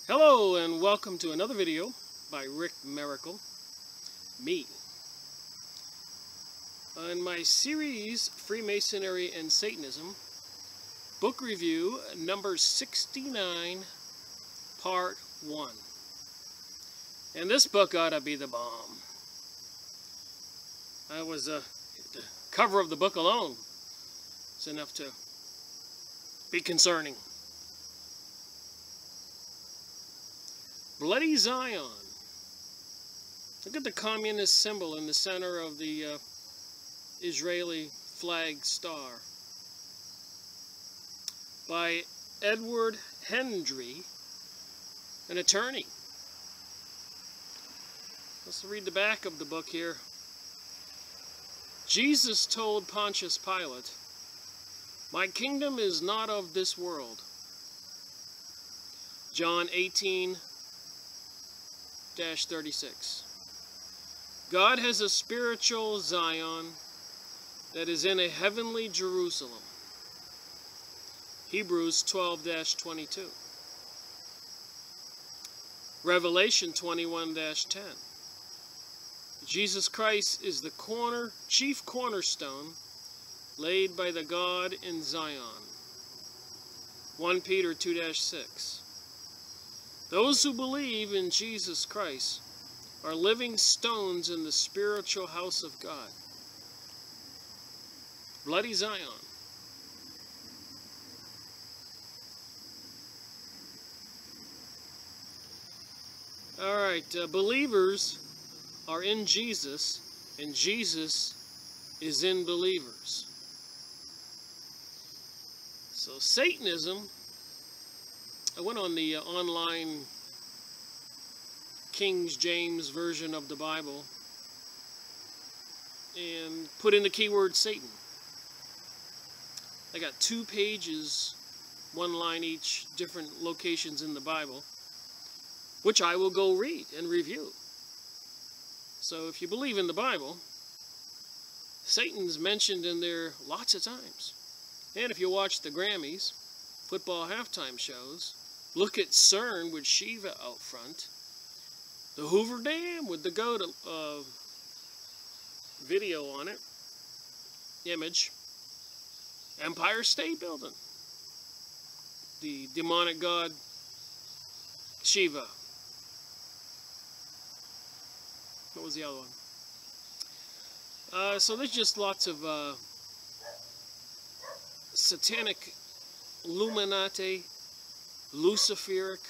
Hello and welcome to another video by Rick Miracle, me. In my series, Freemasonry and Satanism, book review number 69, part 1. And this book ought to be the bomb. The cover of the book alone is enough to be concerning. Bloody Zion. Look at the communist symbol in the center of the Israeli flag star. By Edward Hendrie, an attorney. Let's read the back of the book here. Jesus told Pontius Pilate, "My kingdom is not of this world." John 18:36. God has a spiritual Zion that is in a heavenly Jerusalem. Hebrews 12-22. Revelation 21-10. Jesus Christ is the chief cornerstone laid by the God in Zion. 1 Peter 2-6. Those who believe in Jesus Christ are living stones in the spiritual house of God. Bloody Zion. Alright, believers are in Jesus, and Jesus is in believers. So Satanism, I went on the online King James version of the Bible and put in the keyword Satan. I got 2 pages, 1 line each, different locations in the Bible, which I will go read and review. So if you believe in the Bible, Satan's mentioned in there lots of times. And if you watch the Grammys, football halftime shows, look at CERN with Shiva out front, the Hoover Dam with the goat video on it, image, Empire State Building, the demonic god Shiva. What was the other one? So there's just lots of satanic, Illuminati, Luciferic,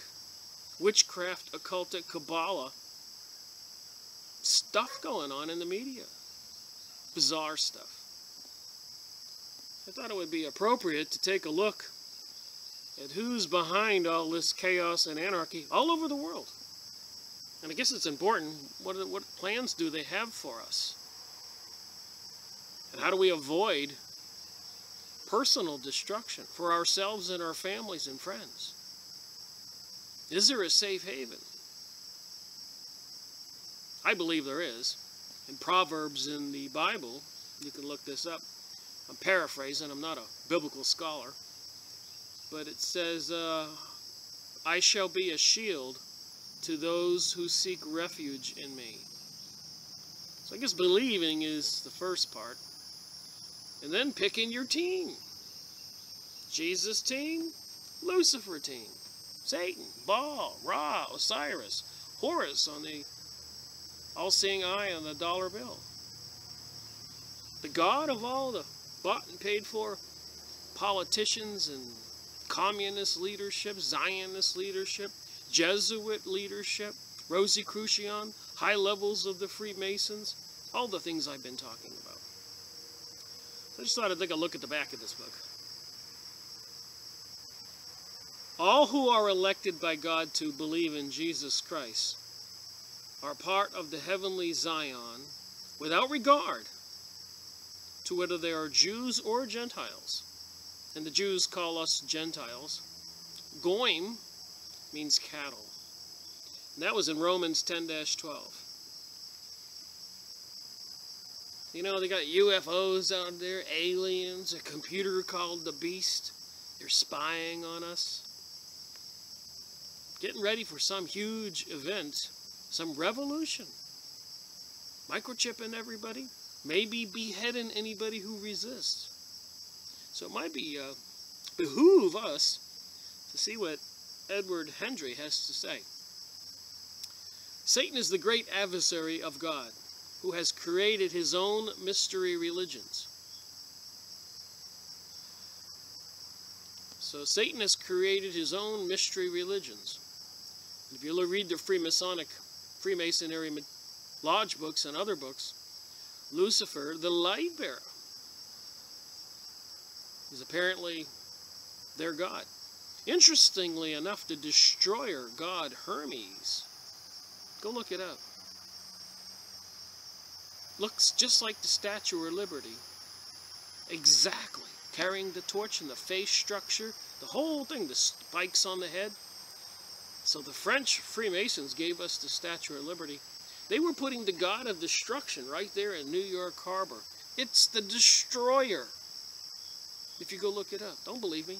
witchcraft, occultic, Kabbalah stuff going on in the media. Bizarre stuff. I thought it would be appropriate to take a look at who's behind all this chaos and anarchy all over the world. And I guess it's important, what plans do they have for us? And how do we avoid personal destruction for ourselves and our families and friends? Is there a safe haven? I believe there is. In Proverbs in the Bible, you can look this up. I'm paraphrasing, I'm not a biblical scholar. But it says, I shall be a shield to those who seek refuge in me. So I guess believing is the first part. And then picking your team. Jesus team, Lucifer team. Satan, Baal, Ra, Osiris, Horus on the all-seeing eye on the dollar bill. The God of all the bought and paid for politicians and communist leadership, Zionist leadership, Jesuit leadership, Rosicrucian, high levels of the Freemasons, all the things I've been talking about. So I just thought I'd take a look at the back of this book. All who are elected by God to believe in Jesus Christ are part of the heavenly Zion without regard to whether they are Jews or Gentiles. And the Jews call us Gentiles. Goyim means cattle. And that was in Romans 10-12. You know, they got UFOs out there, aliens, a computer called the Beast. They're spying on us. getting ready for some huge event, some revolution. Microchipping everybody, maybe beheading anybody who resists. So it might be behoove us to see what Edward Hendrie has to say. Satan is the great adversary of God, who has created his own mystery religions. So Satan has created his own mystery religions. If you read the Freemasonry lodge books and other books, Lucifer, the light bearer, is apparently their god. Interestingly enough, the destroyer god Hermes, go look it up, looks just like the Statue of Liberty. Exactly. Carrying the torch and the face structure, the whole thing, the spikes on the head. So the French Freemasons gave us the Statue of Liberty. They were putting the god of destruction right there in New York Harbor. It's the destroyer. If you go look it up. Don't believe me.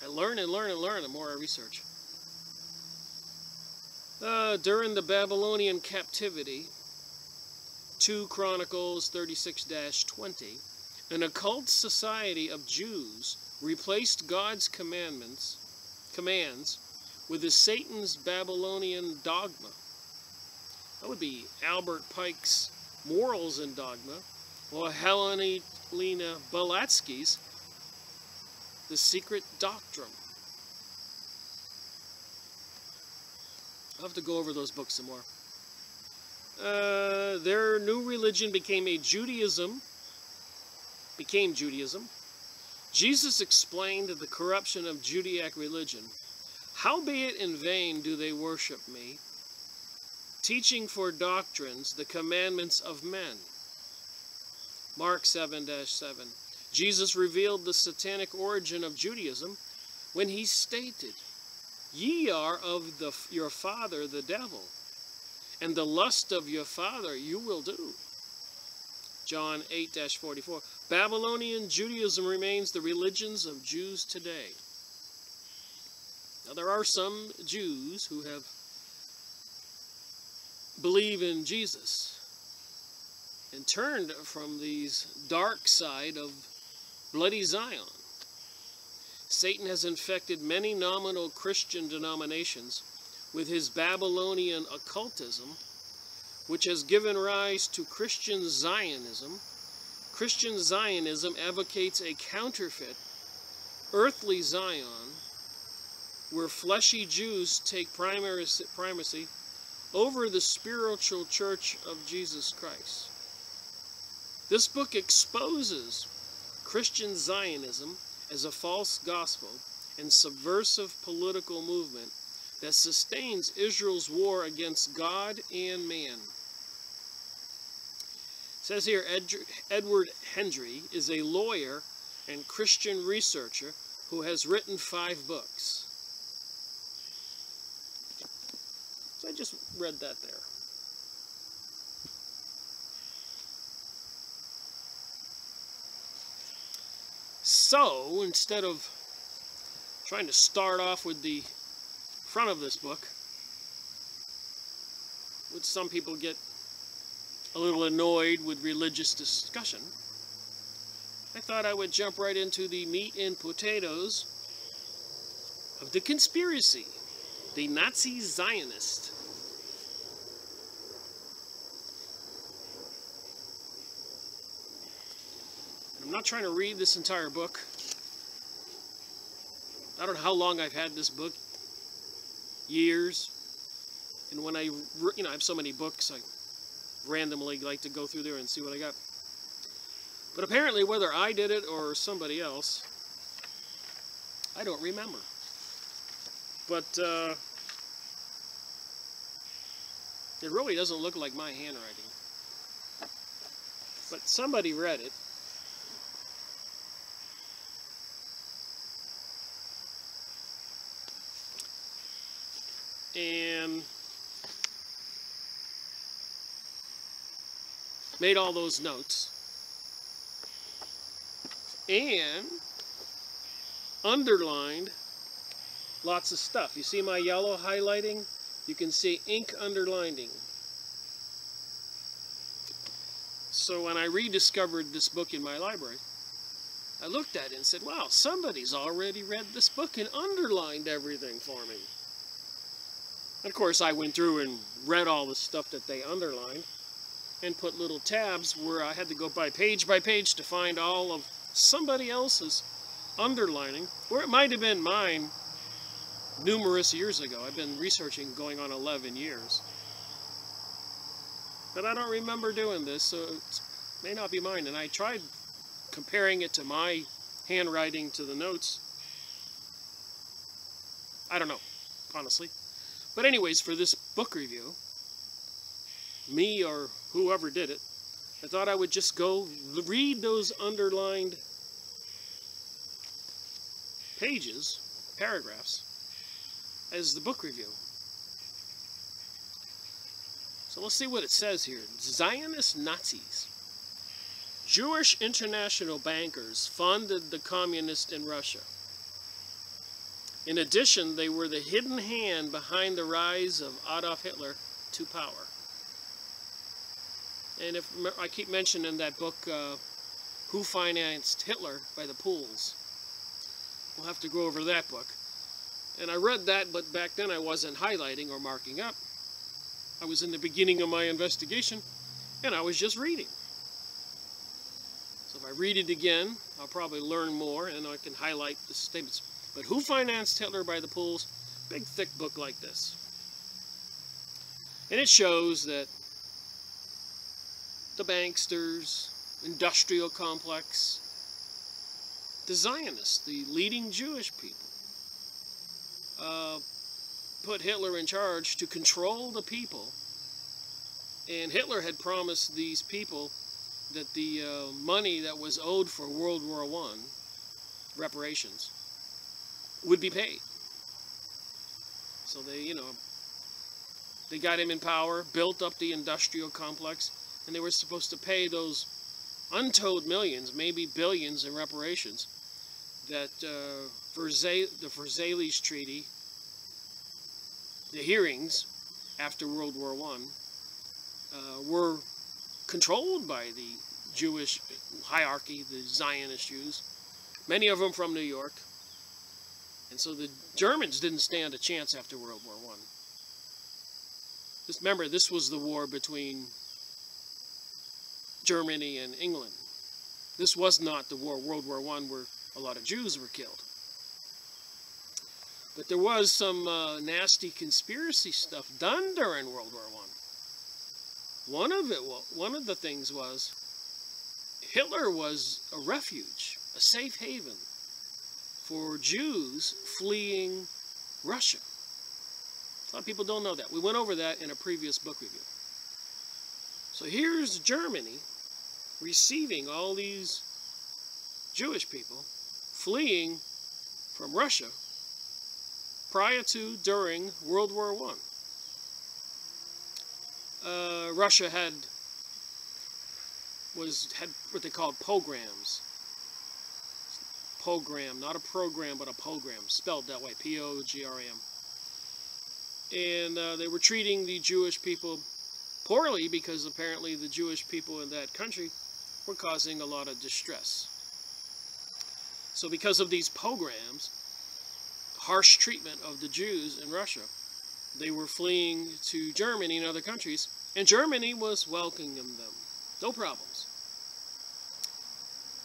I learn and learn and learn the more I research. During the Babylonian captivity, 2 Chronicles 36-20, an occult society of Jews replaced God's commands with the Satan's Babylonian dogma. That would be Albert Pike's Morals and Dogma, or Helena Blavatsky's The Secret Doctrine. I'll have to go over those books some more. Their new religion became Judaism. Jesus explained the corruption of Judaic religion. Howbeit in vain do they worship me, teaching for doctrines the commandments of men. Mark 7-7. Jesus revealed the satanic origin of Judaism when he stated, "Ye are of your father the devil, and the lust of your father you will do." John 8-44. Babylonian Judaism remains the religions of Jews today. Now there are some Jews who believe in Jesus and turned from these dark side of bloody Zion. Satan has infected many nominal Christian denominations with his Babylonian occultism, which has given rise to Christian Zionism. Christian Zionism advocates a counterfeit, earthly Zion, where fleshy Jews take primacy over the spiritual church of Jesus Christ. This book exposes Christian Zionism as a false gospel and subversive political movement that sustains Israel's war against God and man. It says here, Edward Hendrie is a lawyer and Christian researcher who has written 5 books. So I just read that there. So, instead of trying to start off with the front of this book, which some people get a little annoyed with religious discussion, I thought I would jump right into the meat and potatoes of the conspiracy, the Nazi Zionist. I'm not trying to read this entire book. I don't know how long I've had this book. Years. And when I have so many books, I randomly like to go through there and see what I got. But apparently, whether I did it or somebody else, I don't remember. But it really doesn't look like my handwriting. But somebody read it. And made all those notes and underlined lots of stuff. You see my yellow highlighting? You can see ink underlining. So when I rediscovered this book in my library, I looked at it and said, wow, somebody's already read this book and underlined everything for me. And of course, I went through and read all the stuff that they underlined and put little tabs where I had to go by page to find all of somebody else's underlining, or it might have been mine numerous years ago. I've been researching going on 11 years. But I don't remember doing this, so it may not be mine. And I tried comparing it to my handwriting to the notes. I don't know, honestly. But anyways, for this book review, me or whoever did it, I thought I would just go read those underlined pages, paragraphs, as the book review. So let's see what it says here. Zionist Nazis. Jewish international bankers funded the communists in Russia. In addition, they were the hidden hand behind the rise of Adolf Hitler to power. And if I keep mentioning that book, Who Financed Hitler by the Pools. We'll have to go over that book. And I read that, but back then I wasn't highlighting or marking up. I was in the beginning of my investigation, and I was just reading. So if I read it again, I'll probably learn more, and I can highlight the statements. But Who Financed Hitler by the Pools? Big, thick book like this. And it shows that the banksters, industrial complex, the Zionists, the leading Jewish people, put Hitler in charge to control the people. And Hitler had promised these people that the money that was owed for World War I, reparations, would be paid. So they got him in power, built up the industrial complex, and they were supposed to pay those untold millions, maybe billions in reparations that the Versailles Treaty, the hearings after World War I, were controlled by the Jewish hierarchy, the Zionist Jews, many of them from New York. And so the Germans didn't stand a chance after World War I. Just remember, this was the war between Germany and England. This was not the war, World War I, where a lot of Jews were killed. But there was some nasty conspiracy stuff done during World War I. One of the things was Hitler was a refuge, a safe haven for Jews fleeing Russia. A lot of people don't know that. We went over that in a previous book review. So here's Germany receiving all these Jewish people fleeing from Russia prior to, during World War I. Russia had what they called pogroms. Pogrom, not a program, but a pogrom, spelled that way, P-O-G-R-A-M. And they were treating the Jewish people poorly because apparently the Jewish people in that country were causing a lot of distress. So because of these pogroms, harsh treatment of the Jews in Russia, they were fleeing to Germany and other countries, and Germany was welcoming them. No problems.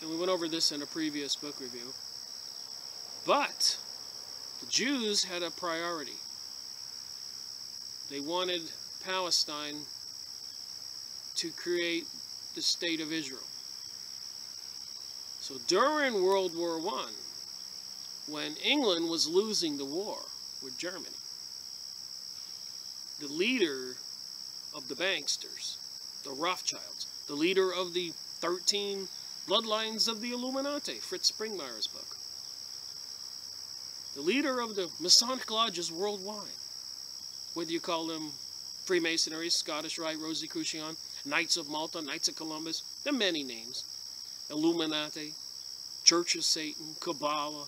And we went over this in a previous book review. But the Jews had a priority. They wanted Palestine to create the state of Israel. So during World War I, when England was losing the war with Germany, the leader of the banksters, the Rothschilds, the leader of the 13 bloodlines of the Illuminati, Fritz Springmeier's book, the leader of the Masonic lodges worldwide, whether you call them Freemasonry, Scottish Rite, Rosicrucian, Knights of Malta, Knights of Columbus, there are many names, Illuminati, Church of Satan, Kabbalah,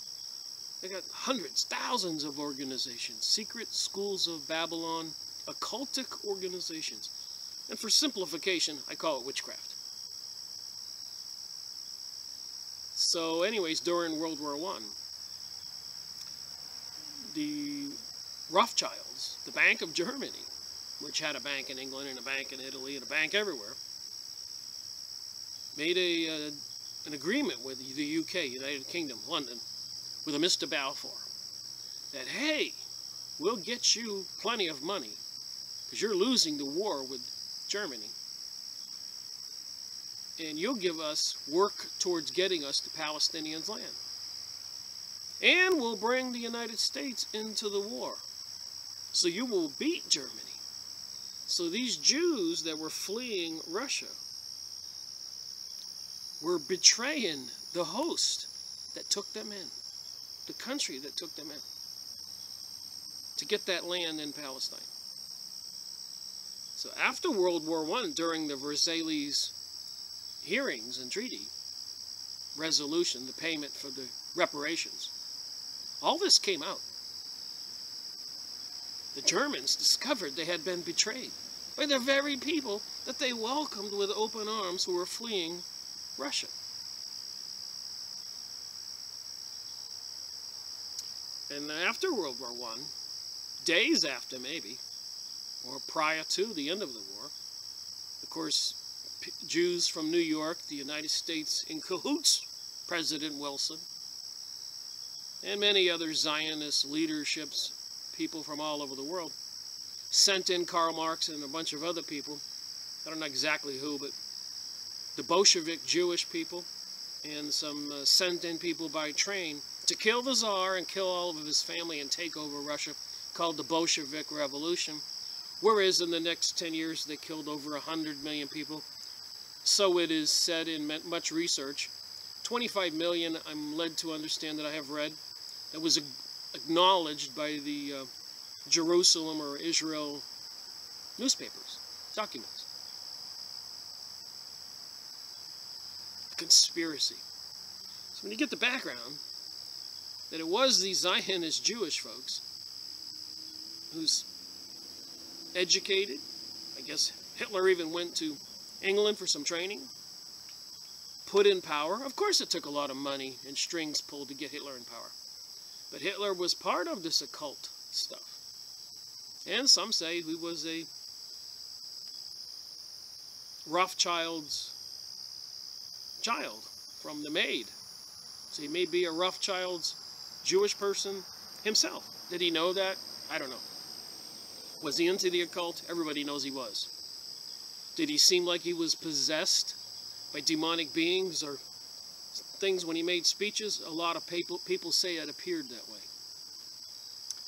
They got hundreds, thousands of organizations, secret schools of Babylon, occultic organizations. And for simplification, I call it witchcraft. So anyways, during World War I, the Rothschilds, the Bank of Germany, which had a bank in England and a bank in Italy and a bank everywhere, made an agreement with the UK, United Kingdom, London, with a Mr. Balfour, that, hey, we'll get you plenty of money, because you're losing the war with Germany, and you'll give us work towards getting us the Palestinians' land. And we'll bring the United States into the war, so you will beat Germany. So these Jews that were fleeing Russia were betraying the host that took them in, the country that took them in, to get that land in Palestine. So after World War I, during the Versailles hearings and treaty resolution, the payment for the reparations, all this came out. The Germans discovered they had been betrayed by the very people that they welcomed with open arms who were fleeing Russia. And after World War I, days after maybe, or prior to the end of the war, of course, Jews from New York, the United States in cahoots, President Wilson, and many other Zionist leaderships, people from all over the world, sent in Karl Marx and a bunch of other people, I don't know exactly who, but the Bolshevik Jewish people, and some sent in people by train to kill the Tsar and kill all of his family and take over Russia, called the Bolshevik Revolution. Whereas in the next 10 years they killed over 100 million people. So it is said in much research. 25 million, I'm led to understand, that I have read, that was acknowledged by the Jerusalem or Israel newspapers, documents. Conspiracy. So when you get the background, that it was these Zionist Jewish folks who's educated, I guess Hitler even went to England for some training, put in power. Of course it took a lot of money and strings pulled to get Hitler in power. But Hitler was part of this occult stuff. And some say he was a Rothschild's child from the Maid. So he may be a Rothschild's Jewish person himself. Did he know that? I don't know. Was he into the occult? Everybody knows he was. Did he seem like he was possessed by demonic beings or things when he made speeches? A lot of people say it appeared that way.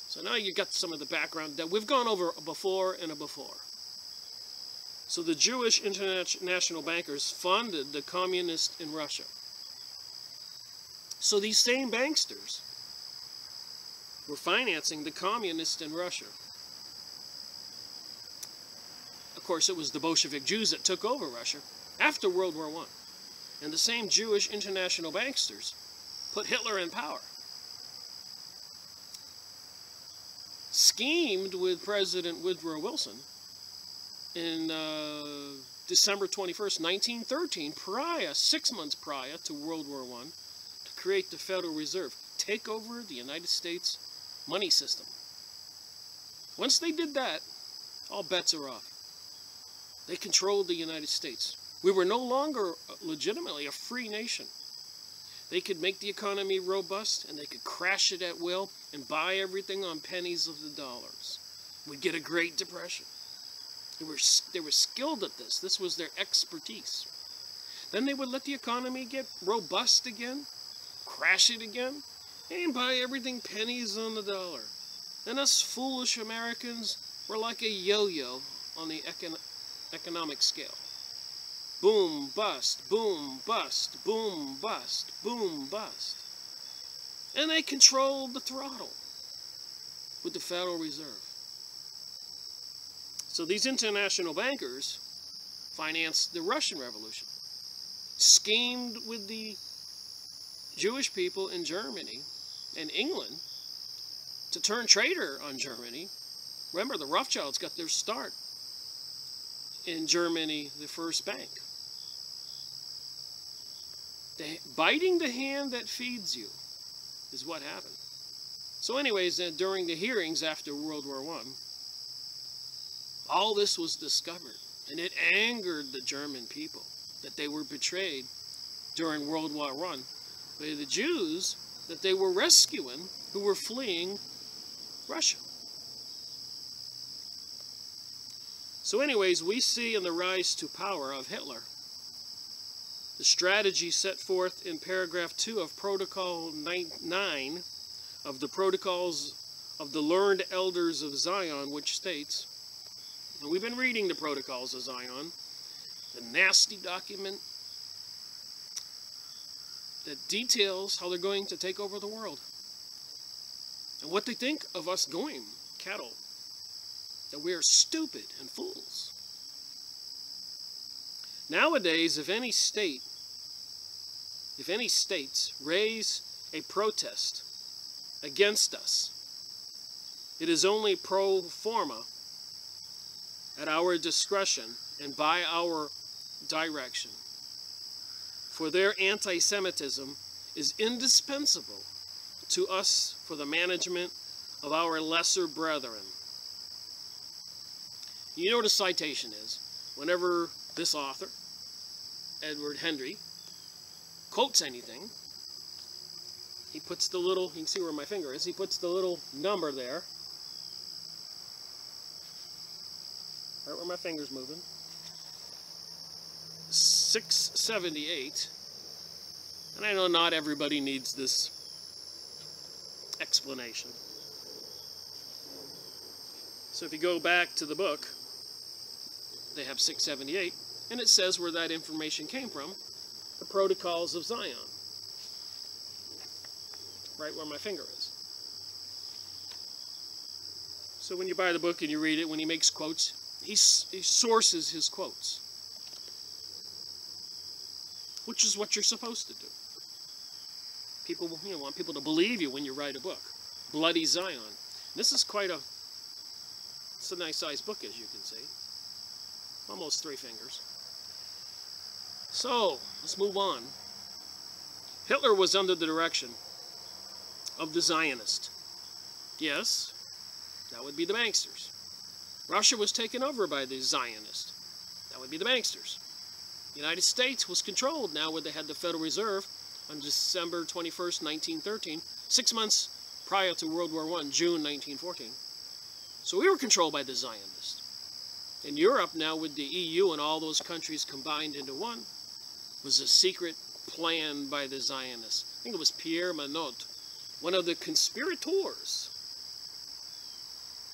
So now you got some of the background that we've gone over before and a before. So the Jewish international bankers funded the communists in Russia. So these same banksters were financing the communists in Russia. Of course, it was the Bolshevik Jews that took over Russia after World War I. And the same Jewish international banksters put Hitler in power. Schemed with President Woodrow Wilson in December 21st, 1913, 6 months prior to World War I, to create the Federal Reserve, take over the United States money system. Once they did that, all bets are off. They controlled the United States. We were no longer legitimately a free nation. They could make the economy robust, and they could crash it at will and buy everything on pennies of the dollars. We'd get a Great Depression. They were skilled at this. This was their expertise. Then they would let the economy get robust again, crash it again, and buy everything pennies on the dollar. And us foolish Americans were like a yo-yo on the economic scale. Boom, bust, boom, bust, boom, bust, boom, bust. And they controlled the throttle with the Federal Reserve. So these international bankers financed the Russian Revolution, schemed with the Jewish people in Germany and England to turn traitor on Germany. Remember, the Rothschilds got their start in Germany, the first bank. Biting the hand that feeds you is what happened. So anyways, during the hearings after World War I, all this was discovered, and it angered the German people that they were betrayed during World War I by the Jews that they were rescuing who were fleeing Russia. So anyways, we see in the rise to power of Hitler the strategy set forth in paragraph 2 of Protocol 9 of the Protocols of the Learned Elders of Zion, which states, and we've been reading the Protocols of Zion, the nasty document that details how they're going to take over the world and what they think of us going cattle, that we are stupid and fools. Nowadays, if any states raise a protest against us, it is only pro forma, at our discretion and by our direction. For their anti-Semitism is indispensable to us for the management of our lesser brethren. You know what a citation is? Whenever this author, Edward Hendrie, quotes anything, he puts the little, you can see where my finger is, he puts the little number there, right where my finger's moving, 678, and I know not everybody needs this explanation. So if you go back to the book, they have 678, and it says where that information came from, the Protocols of Zion, right where my finger is. So when you buy the book and you read it, when he makes quotes, he sources his quotes, which is what you're supposed to do. People, want people to believe you when you write a book. Bloody Zion. This is it's a nice sized book, as you can see. Almost 3 fingers. So, let's move on. Hitler was under the direction of the Zionists. Yes, that would be the banksters. Russia was taken over by the Zionists. That would be the banksters. The United States was controlled now where they had the Federal Reserve on December 21st, 1913, 6 months prior to World War I, June 1914. So we were controlled by the Zionists. In Europe now with the EU and all those countries combined into one was a secret plan by the Zionists. I think it was Pierre Manot, one of the conspirators,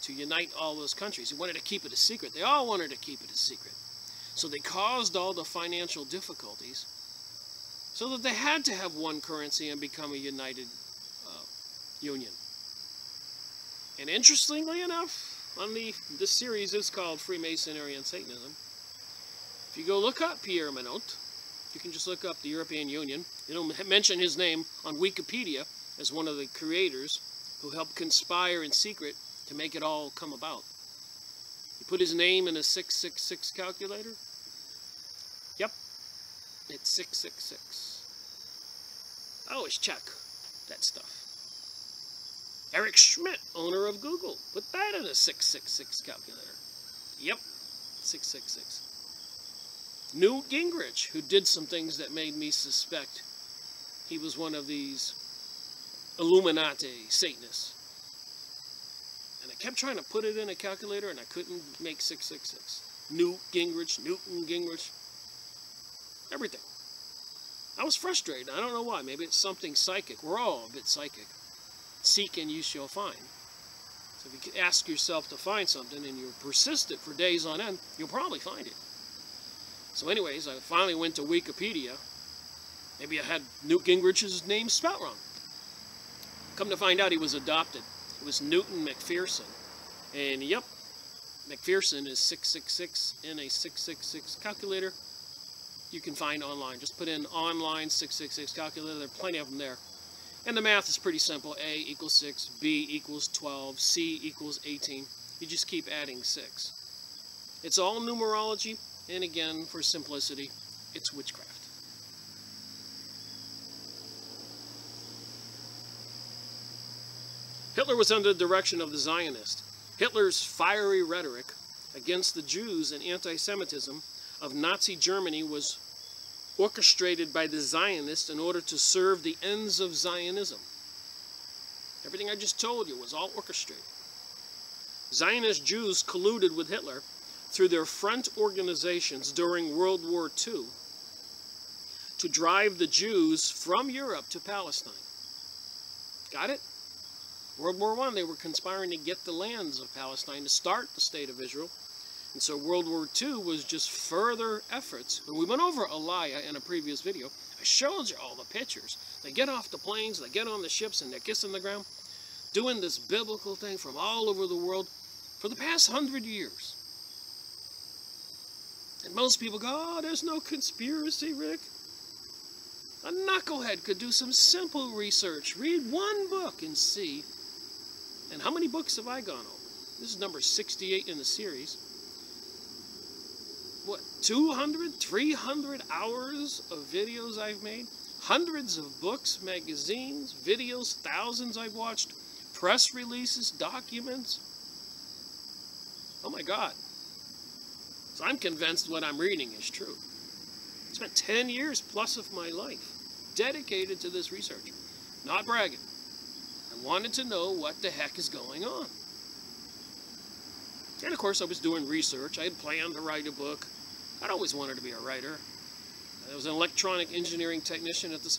to unite all those countries. He wanted to keep it a secret. They all wanted to keep it a secret. So they caused all the financial difficulties so that they had to have one currency and become a united union. And interestingly enough, this series is called Freemasonry and Satanism. If you go look up Pierre Manot, you can just look up the European Union. It'll mention his name on Wikipedia as one of the creators who helped conspire in secret to make it all come about. You put his name in a 666 calculator. Yep, it's 666. I always check that stuff. Eric Schmidt, owner of Google, put that in a 666 calculator. Yep, 666. Newt Gingrich, who did some things that made me suspect he was one of these Illuminati Satanists. And I kept trying to put it in a calculator and I couldn't make 666. Newt Gingrich, Newton Gingrich, everything. I was frustrated. I don't know why. Maybe it's something psychic. We're all a bit psychic. Seek and you shall find. So if you ask yourself to find something and you're persistent for days on end, you'll probably find it. So anyways, I finally went to Wikipedia. Maybe I had Newt Gingrich's name spelled wrong. Come to find out he was adopted. It was Newton McPherson. And yep, McPherson is 666 in a 666 calculator. You can find online. Just put in online 666 calculator. There are plenty of them there. And the math is pretty simple. A equals 6, B equals 12, C equals 18. You just keep adding 6. It's all numerology, and again, for simplicity, it's witchcraft. Hitler was under the direction of the Zionists. Hitler's fiery rhetoric against the Jews and anti-Semitism of Nazi Germany was orchestrated by the Zionists in order to serve the ends of Zionism. Everything I just told you was all orchestrated. Zionist Jews colluded with Hitler through their front organizations during World War II to drive the Jews from Europe to Palestine. Got it? World War I, they were conspiring to get the lands of Palestine to start the state of Israel. And so World War II was just further efforts. And we went over Elia in a previous video. I showed you all the pictures. They get off the planes, they get on the ships, and they're kissing the ground, doing this biblical thing from all over the world for the past 100 years. And most people go, oh, there's no conspiracy, Rick. A knucklehead could do some simple research, read one book and see. And how many books have I gone over? This is number 68 in the series. What, 200, 300 hours of videos I've made? Hundreds of books, magazines, videos, thousands I've watched, press releases, documents. Oh my God. So I'm convinced what I'm reading is true. I spent 10 years plus of my life dedicated to this research. Not bragging. I wanted to know what the heck is going on. And of course I was doing research. I had planned to write a book. I'd always wanted to be a writer. I was an electronic engineering technician at this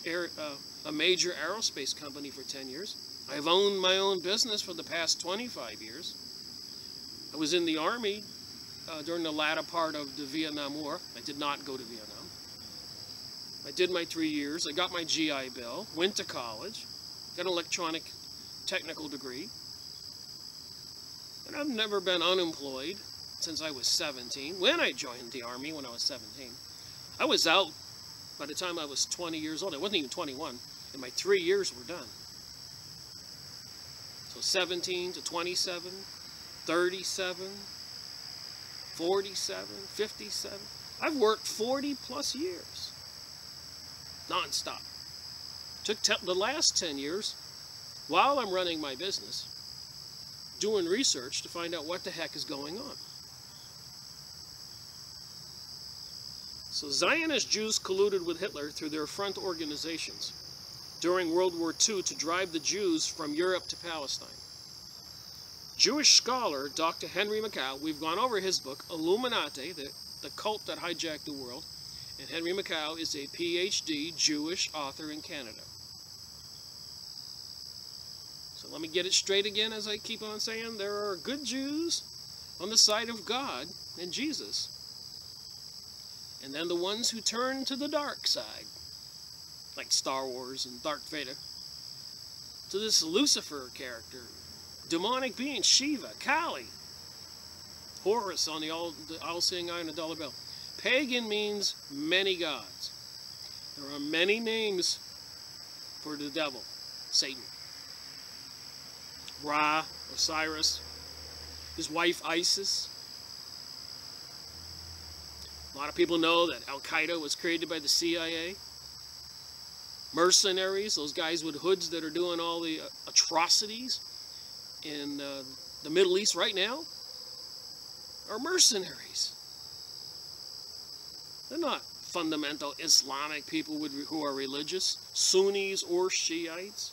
a major aerospace company for 10 years. I've owned my own business for the past 25 years. I was in the Army during the latter part of the Vietnam War. I did not go to Vietnam. I did my 3 years. I got my GI Bill, went to college, got an electronic technical degree. And I've never been unemployed since I was 17. When I joined the Army, when I was 17, I was out by the time I was 20 years old. I wasn't even 21, and my 3 years were done. So 17 to 27, 37, 47, 57. I've worked 40 plus years, non-stop. Took the last 10 years, while I'm running my business, doing research to find out what the heck is going on. So Zionist Jews colluded with Hitler through their front organizations during World War II to drive the Jews from Europe to Palestine. Jewish scholar Dr. Hendrie, we've gone over his book, Illuminati, the cult that hijacked the world, and Hendrie is a PhD Jewish author in Canada. So let me get it straight again, as I keep on saying, there are good Jews on the side of God and Jesus, and then the ones who turn to the dark side, like Star Wars and Darth Vader, to this Lucifer character, demonic being, Shiva, Kali, Horus on the all-seeing eye and the dollar bill. Pagan means many gods. There are many names for the devil, Satan. Ra, Osiris, his wife Isis. A lot of people know that Al-Qaeda was created by the CIA. Mercenaries, those guys with hoods that are doing all the atrocities in the Middle East right now, are mercenaries. They're not fundamental Islamic people who are religious, Sunnis or Shiites.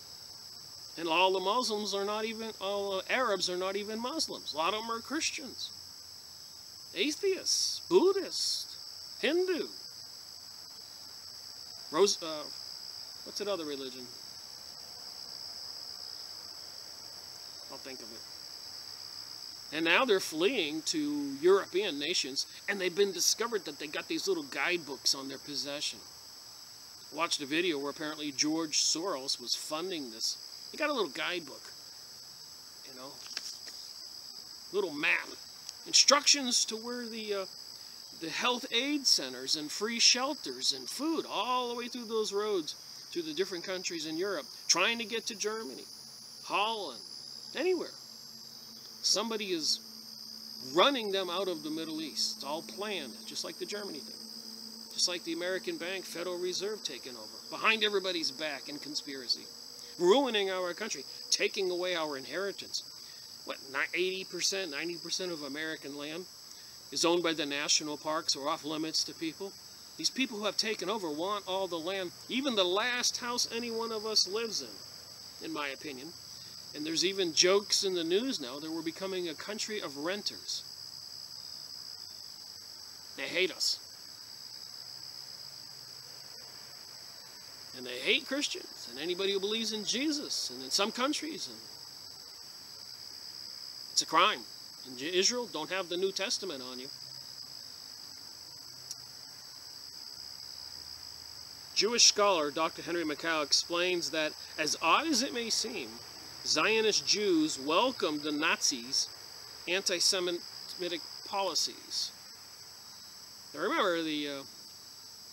And all the Muslims are not even, all Arabs are not even Muslims. A lot of them are Christians, atheists, Buddhists, Hindu. What's that other religion? I'll think of it. And now they're fleeing to European nations, and they've been discovered that they got these little guidebooks on their possession. I watched a video where apparently George Soros was funding this. He got a little guidebook, you know, little map, instructions to where the health aid centers and free shelters and food all the way through those roads to the different countries in Europe, trying to get to Germany, Holland, anywhere. Somebody is running them out of the Middle East. It's all planned, just like the Germany thing. Just like the American bank, Federal Reserve taking over, behind everybody's back in conspiracy, ruining our country, taking away our inheritance. What, 80%, 90% of American land is owned by the national parks or off limits to people? These people who have taken over want all the land, even the last house any one of us lives in my opinion. And there's even jokes in the news now that we're becoming a country of renters. They hate us. And they hate Christians and anybody who believes in Jesus. And in some countries, it's a crime. In Israel, don't have the New Testament on you. Jewish scholar Dr. Henry Macau explains that, as odd as it may seem, Zionist Jews welcomed the Nazis' anti-Semitic policies. Now remember, the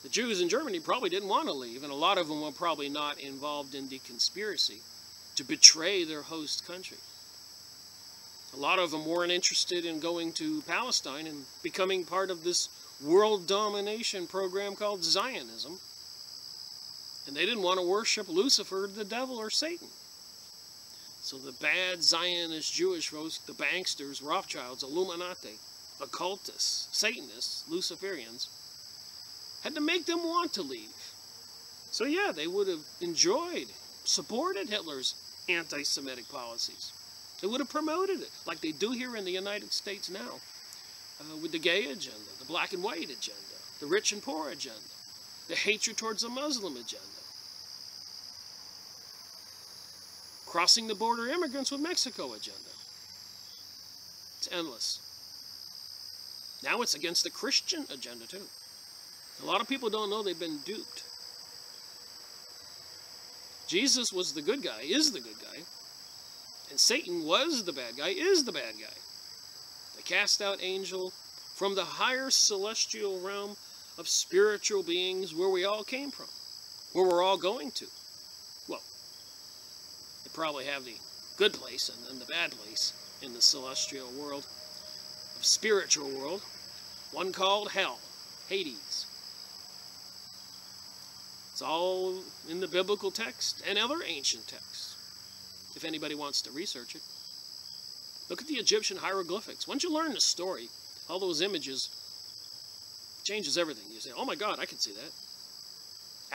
Jews in Germany probably didn't want to leave, and a lot of them were probably not involved in the conspiracy to betray their host country. A lot of them weren't interested in going to Palestine and becoming part of this world domination program called Zionism. And they didn't want to worship Lucifer, the devil, or Satan. So the bad Zionist Jewish folks, the banksters, Rothschilds, Illuminati, occultists, Satanists, Luciferians, had to make them want to leave. So yeah, they would have enjoyed, supported Hitler's anti-Semitic policies. They would have promoted it, like they do here in the United States now, with the gay agenda, the black and white agenda, the rich and poor agenda, the hatred towards the Muslim agenda, crossing the border immigrants with Mexico agenda. It's endless. Now it's against the Christian agenda too. A lot of people don't know they've been duped. Jesus was the good guy, is the good guy. And Satan was the bad guy, is the bad guy. The cast out angel from the higher celestial realm of spiritual beings where we all came from, where we're all going to. Well, they probably have the good place and then the bad place in the celestial world, of spiritual world, one called hell, Hades. It's all in the biblical text and other ancient texts, if anybody wants to research it. Look at the Egyptian hieroglyphics. Once you learn the story, all those images, changes everything. You say, oh my God, I can see that.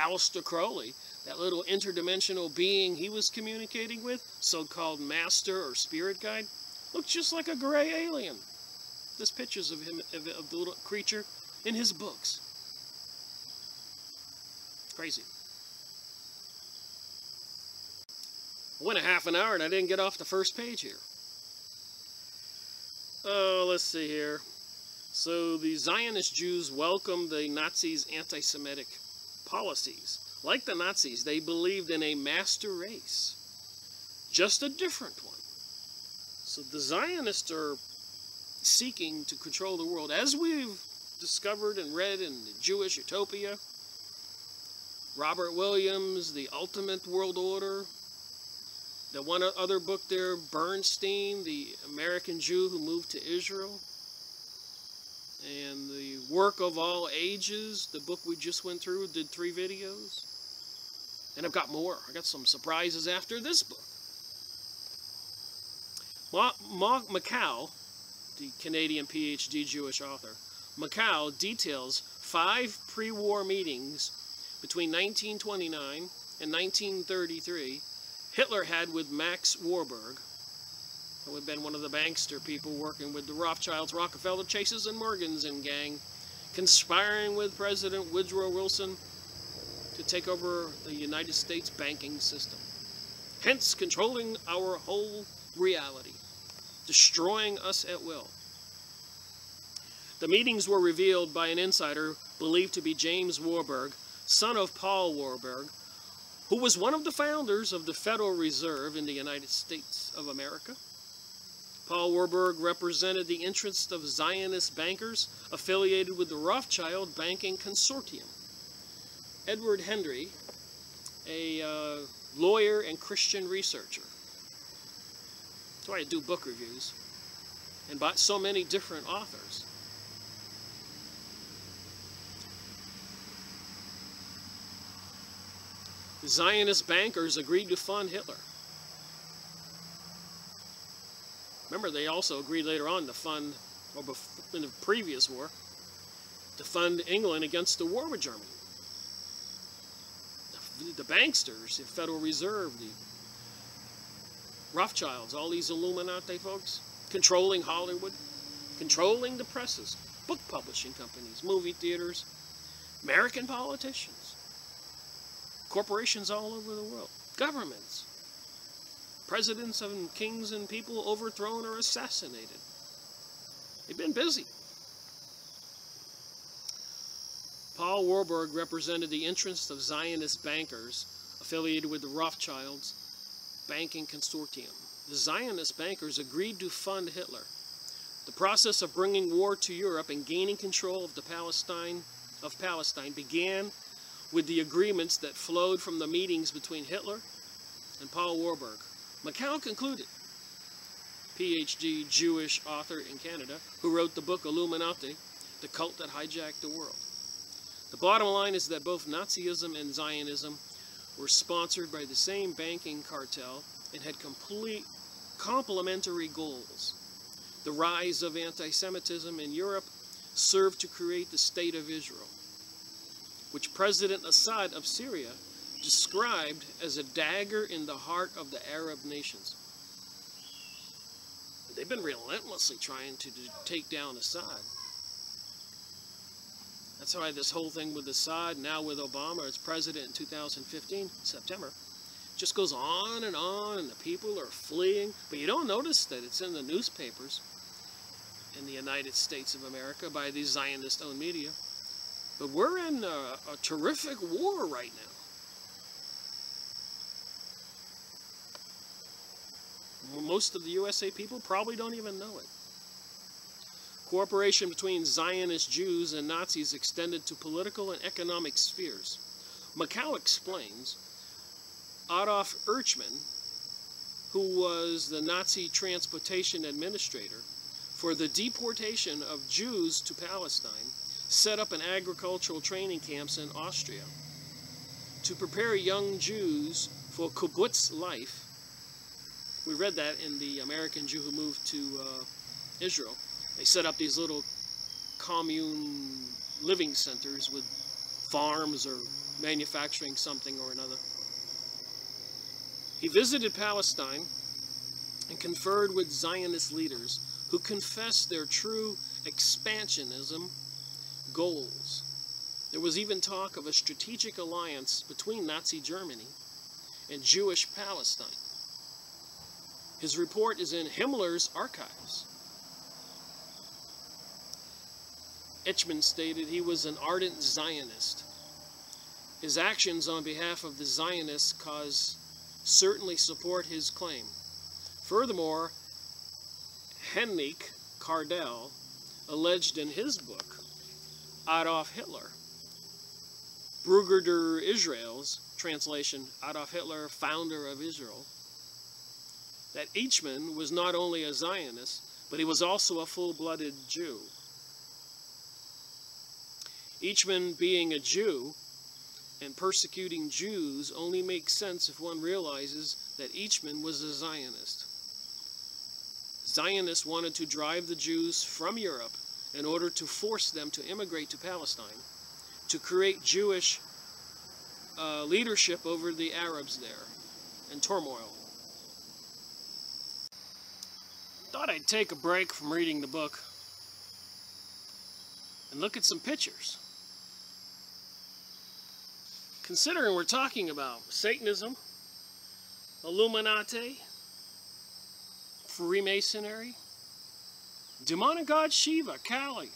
Aleister Crowley, that little interdimensional being he was communicating with, so-called master or spirit guide, looks just like a gray alien. There's pictures of him, of the little creature, in his books. Crazy. I went a half an hour and I didn't get off the first page here. Oh, let's see here. So the Zionist Jews welcomed the Nazis' anti-Semitic policies. Like the Nazis, they believed in a master race, just a different one. So the Zionists are seeking to control the world, as we've discovered and read in the Jewish Utopia, Robert Williams, The Ultimate World Order, the one other book there, Bernstein, the American Jew who moved to Israel, and The Work of All Ages, the book we just went through, did 3 videos. And I've got more. I got some surprises after this book. Macau, the Canadian PhD Jewish author, Macau details 5 pre-war meetings between 1929 and 1933 Hitler had with Max Warburg, who had been one of the bankster people working with the Rothschilds, Rockefeller, Chases, and Morgans and gang, conspiring with President Woodrow Wilson to take over the United States banking system, hence controlling our whole reality, destroying us at will. The meetings were revealed by an insider believed to be James Warburg, son of Paul Warburg, who was one of the founders of the Federal Reserve in the United States of America. Paul Warburg represented the interests of Zionist bankers affiliated with the Rothschild Banking Consortium. Edward Hendrie, a lawyer and Christian researcher. That's why I do book reviews, and by so many different authors. The Zionist bankers agreed to fund Hitler. Remember, they also agreed later on to fund, or in the previous war, to fund England against the war with Germany. The banksters, the Federal Reserve, the Rothschilds, all these Illuminati folks, controlling Hollywood, controlling the presses, book publishing companies, movie theaters, American politicians, corporations all over the world, governments, presidents and kings and people overthrown or assassinated. They've been busy. Paul Warburg represented the interests of Zionist bankers affiliated with the Rothschilds banking consortium. The Zionist bankers agreed to fund Hitler. The process of bringing war to Europe and gaining control of Palestine began with the agreements that flowed from the meetings between Hitler and Paul Warburg. Macau concluded, PhD Jewish author in Canada, who wrote the book Illuminati, The Cult That Hijacked the World. The bottom line is that both Nazism and Zionism were sponsored by the same banking cartel and had complete complementary goals. The rise of anti-Semitism in Europe served to create the State of Israel, which President Assad of Syria described as a dagger in the heart of the Arab nations. They've been relentlessly trying to take down Assad. That's why this whole thing with Assad, now with Obama as president in 2015, September, just goes on, and the people are fleeing. But you don't notice that it's in the newspapers in the United States of America by these Zionist-owned media. But we're in a terrific war right now. Most of the USA people probably don't even know it. Cooperation between Zionist Jews and Nazis extended to political and economic spheres. Macau explains, Adolf Eichmann, who was the Nazi transportation administrator for the deportation of Jews to Palestine, set up an agricultural training camps in Austria to prepare young Jews for kibbutz life. We read that in the American Jew who moved to Israel. They set up these little commune living centers with farms or manufacturing something or another. He visited Palestine and conferred with Zionist leaders who confessed their true expansionism goals. There was even talk of a strategic alliance between Nazi Germany and Jewish Palestine. His report is in Himmler's archives. Eichmann stated he was an ardent Zionist. His actions on behalf of the Zionists cause certainly support his claim. Furthermore, Henrik Kardell alleged in his book, Adolf Hitler, Brüder der Israels, translation, Adolf Hitler, founder of Israel, that Eichmann was not only a Zionist, but he was also a full-blooded Jew. Eichmann being a Jew and persecuting Jews only makes sense if one realizes that Eichmann was a Zionist. Zionists wanted to drive the Jews from Europe in order to force them to immigrate to Palestine, to create Jewish leadership over the Arabs there, and turmoil. Thought I'd take a break from reading the book and look at some pictures. Considering we're talking about Satanism, Illuminati, Freemasonry, demonic god Shiva, Kali.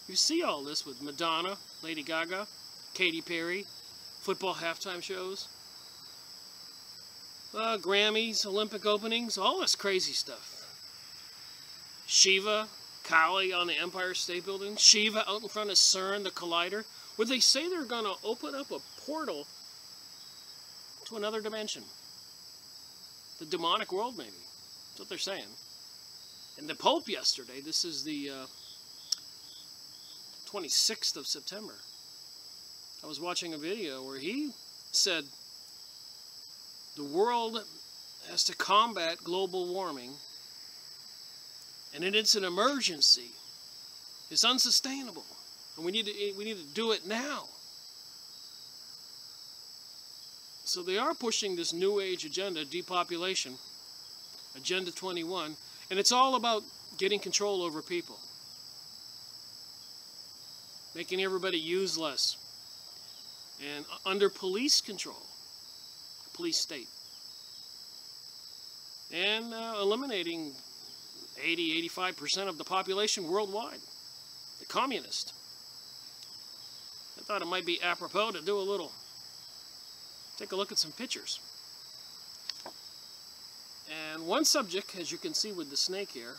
You see all this with Madonna, Lady Gaga, Katy Perry, football halftime shows, Grammys, Olympic openings, all this crazy stuff. Shiva, Kali on the Empire State Building, Shiva out in front of CERN, the Collider, where they say they're going to open up a portal to another dimension. The demonic world, maybe. That's what they're saying. And the Pope yesterday, this is the 26th of September, I was watching a video where he said the world has to combat global warming, and it's an emergency. It's unsustainable, and we need to do it now. So they are pushing this New Age agenda, depopulation, Agenda 21, and it's all about getting control over people, making everybody useless, and under police control, police state, and eliminating 80–85% of the population worldwide, the communist. I thought it might be apropos to do a little, take a look at some pictures. And one subject, as you can see with the snake here,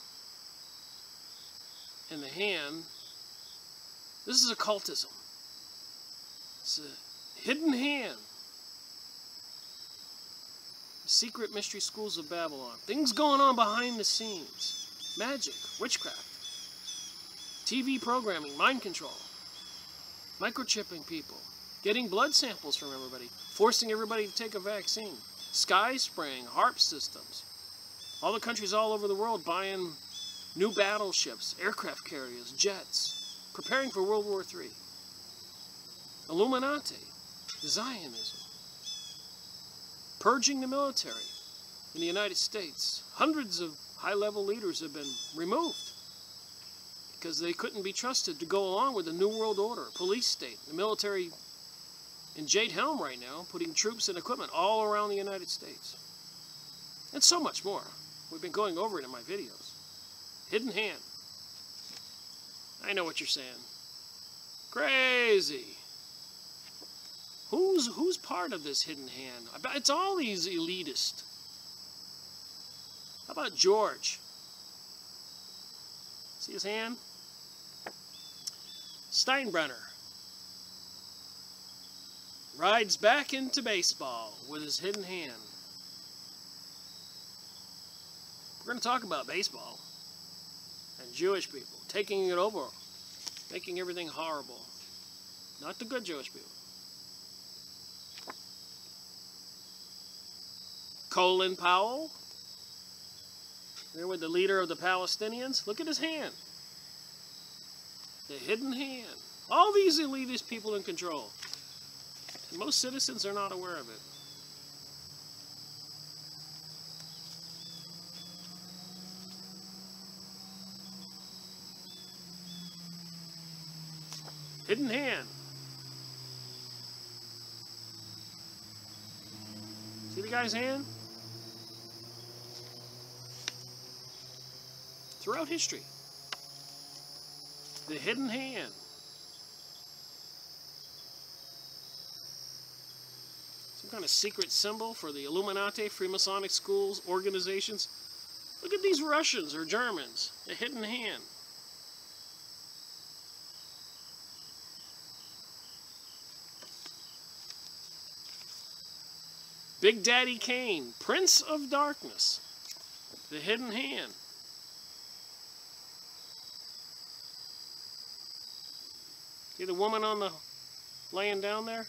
in the hand, this is occultism. It's a hidden hand. Secret mystery schools of Babylon. Things going on behind the scenes. Magic, witchcraft, TV programming, mind control, microchipping people, getting blood samples from everybody, forcing everybody to take a vaccine, sky spraying, HARP systems. All the countries all over the world buying new battleships, aircraft carriers, jets, preparing for World War III. Illuminati, Zionism, purging the military in the United States. Hundreds of high-level leaders have been removed because they couldn't be trusted to go along with the New World Order, police state, the military in Jade Helm right now, putting troops and equipment all around the United States. And so much more. We've been going over it in my videos. Hidden hand. I know what you're saying. Crazy. Who's part of this hidden hand? I bet it's all these elitists. How about George? See his hand? Steinbrenner rides back into baseball with his hidden hand. We're going to talk about baseball and Jewish people taking it over, making everything horrible. Not the good Jewish people. Colin Powell, there with the leader of the Palestinians. Look at his hand. The hidden hand. All these elitist people in control. And most citizens are not aware of it. Hidden hand. See the guy's hand? Throughout history, the hidden hand. Some kind of secret symbol for the Illuminati, Freemasonic schools, organizations. Look at these Russians or Germans, the hidden hand. Big Daddy Kane, Prince of Darkness, the hidden hand. See the woman on the laying down there?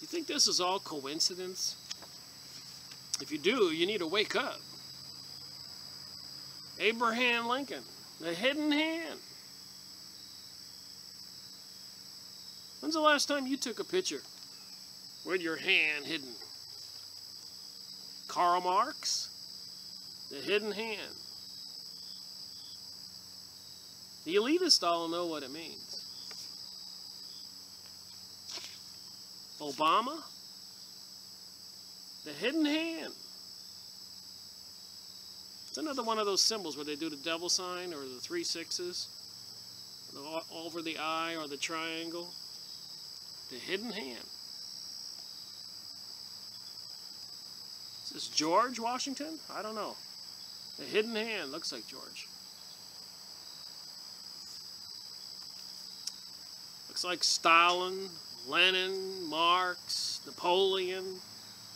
You think this is all coincidence? If you do, you need to wake up. Abraham Lincoln, the hidden hand. When's the last time you took a picture with your hand hidden? Karl Marx, the hidden hand. The elitists all know what it means. Obama, the hidden hand. It's another one of those symbols where they do the devil sign or the 3 6s, over the eye or the triangle. The hidden hand. Is this George Washington? I don't know. The hidden hand looks like George. Looks like Stalin, Lenin, Marx, Napoleon,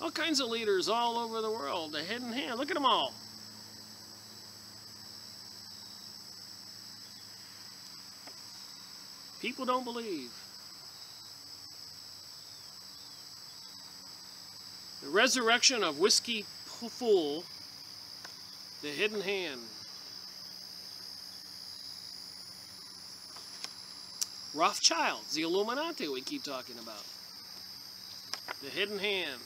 All kinds of leaders all over the world. The hidden hand. Look at them all. People don't believe. The resurrection of Whiskey Fool, the hidden hand. Rothschilds, the Illuminati we keep talking about. The hidden hand.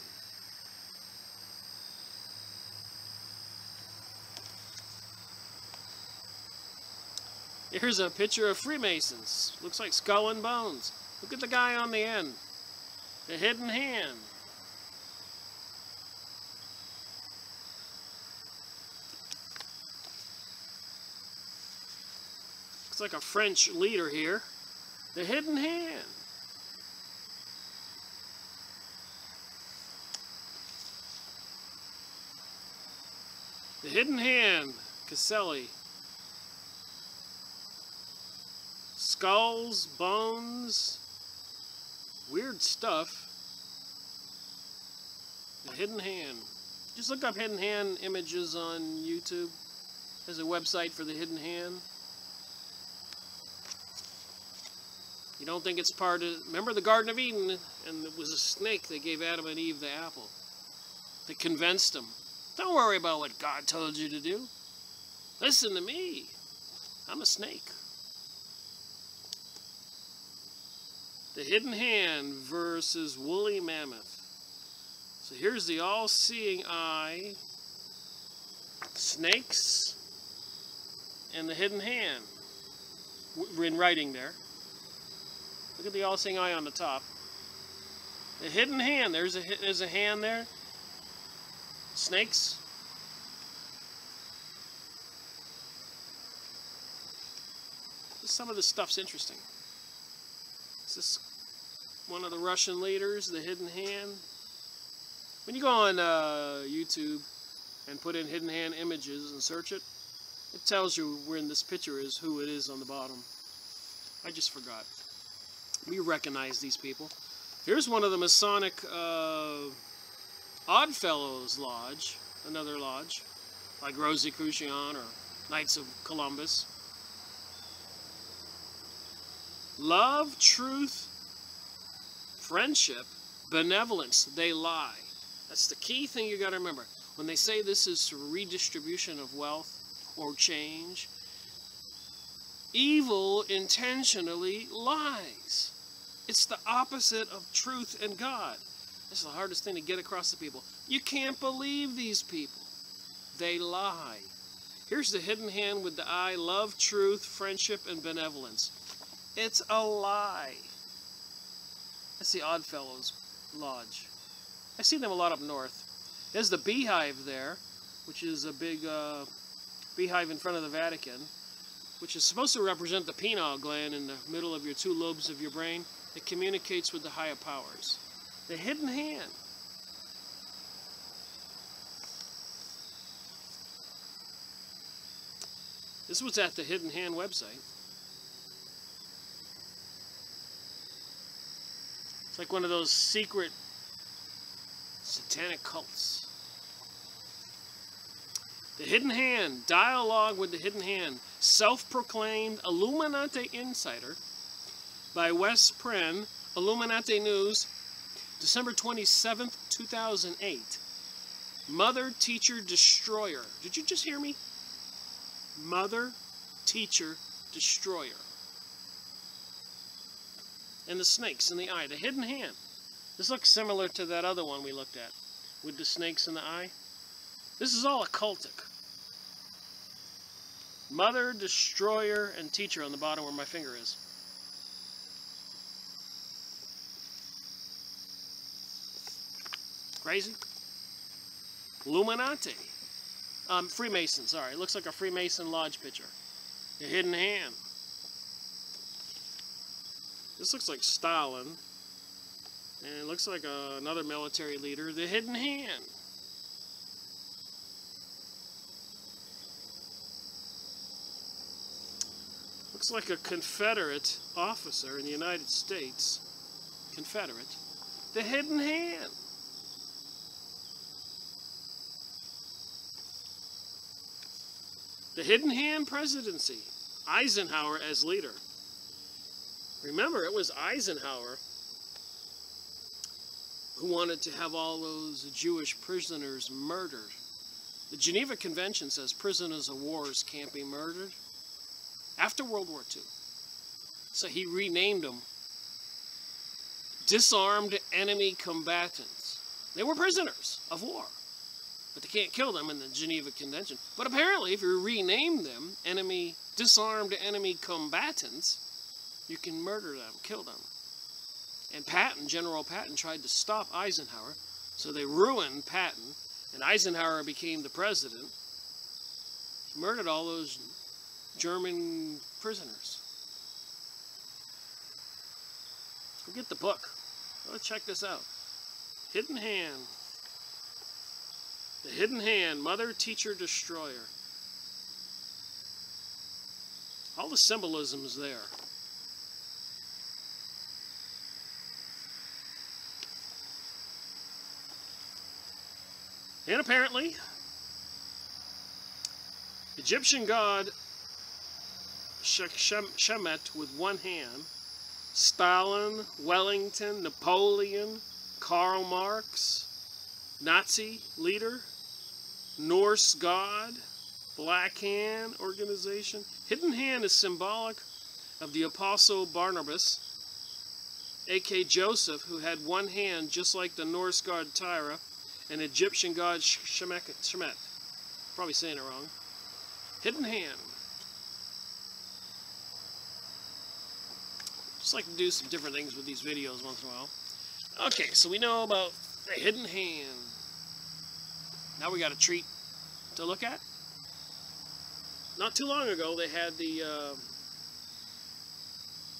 Here's a picture of Freemasons. Looks like skull and bones. Look at the guy on the end. The hidden hand. Looks like a French leader here. The hidden hand. The hidden hand. Caselli. Skulls, bones, weird stuff. The hidden hand. Just look up hidden hand images on YouTube. There's a website for the hidden hand. You don't think it's part of... Remember the Garden of Eden? And it was a snake that gave Adam and Eve the apple. That convinced them. Don't worry about what God told you to do. Listen to me. I'm a snake. The hidden hand versus woolly mammoth. So here's the all-seeing eye, snakes, and the hidden hand. We're in writing there. Look at the all-seeing eye on the top. The hidden hand. There's a hand there. Snakes. Some of this stuff's interesting. Is this one of the Russian leaders, the hidden hand? When you go on YouTube and put in hidden hand images and search it, it tells you where in this picture is, who it is on the bottom. I just forgot. We recognize these people. Here's one of the Masonic Oddfellows Lodge, another lodge, like Rosicrucian or Knights of Columbus. Love, truth, friendship, benevolence, they lie. That's the key thing you got to remember. When they say this is redistribution of wealth or change, evil intentionally lies. It's the opposite of truth and God. This is the hardest thing to get across to people. You can't believe these people. They lie. Here's the hidden hand with the eye, love, truth, friendship, and benevolence. It's a lie. That's the Oddfellows Lodge. I see them a lot up north. There's the beehive there, which is a big beehive in front of the Vatican, which is supposed to represent the pineal gland in the middle of your two lobes of your brain. It communicates with the higher powers. The hidden hand. This was at the Hidden Hand website. It's like one of those secret satanic cults. The Hidden Hand, Dialogue with the Hidden Hand, Self-Proclaimed Illuminati Insider by Wes Pren, Illuminati News, December 27th, 2008. Mother, Teacher, Destroyer. Did you just hear me? Mother, Teacher, Destroyer. And the snakes in the eye, the hidden hand. This looks similar to that other one we looked at with the snakes in the eye. This is all occultic. Mother, Destroyer, and Teacher on the bottom where my finger is. Crazy? Illuminati. Freemason, sorry. It looks like a Freemason Lodge picture. The hidden hand. This looks like Stalin. And it looks like another military leader. The hidden hand. Looks like a Confederate officer in the United States. Confederate. The hidden hand. The hidden hand presidency. Eisenhower as leader. Remember, it was Eisenhower who wanted to have all those Jewish prisoners murdered. The Geneva Convention says prisoners of wars can't be murdered after World War II. So he renamed them disarmed enemy combatants. They were prisoners of war, but they can't kill them in the Geneva Convention. But apparently, if you rename them disarmed enemy combatants, you can murder them, kill them. And Patton, General Patton, tried to stop Eisenhower, so they ruined Patton, and Eisenhower became the president. He murdered all those German prisoners. Go get the book. Let's check this out. Hidden Hand. The Hidden Hand, Mother, Teacher, Destroyer. All the symbolism is there. And apparently, Egyptian god Shemet with one hand, Stalin, Wellington, Napoleon, Karl Marx, Nazi leader, Norse god, Black Hand organization. Hidden Hand is symbolic of the Apostle Barnabas, a.k.a. Joseph, who had one hand just like the Norse god Tyra, and Egyptian god Shemet. Probably saying it wrong. Hidden Hand. Just like to do some different things with these videos once in a while. Okay, so we know about the Hidden Hand. Now we got a treat to look at. Not too long ago, they had the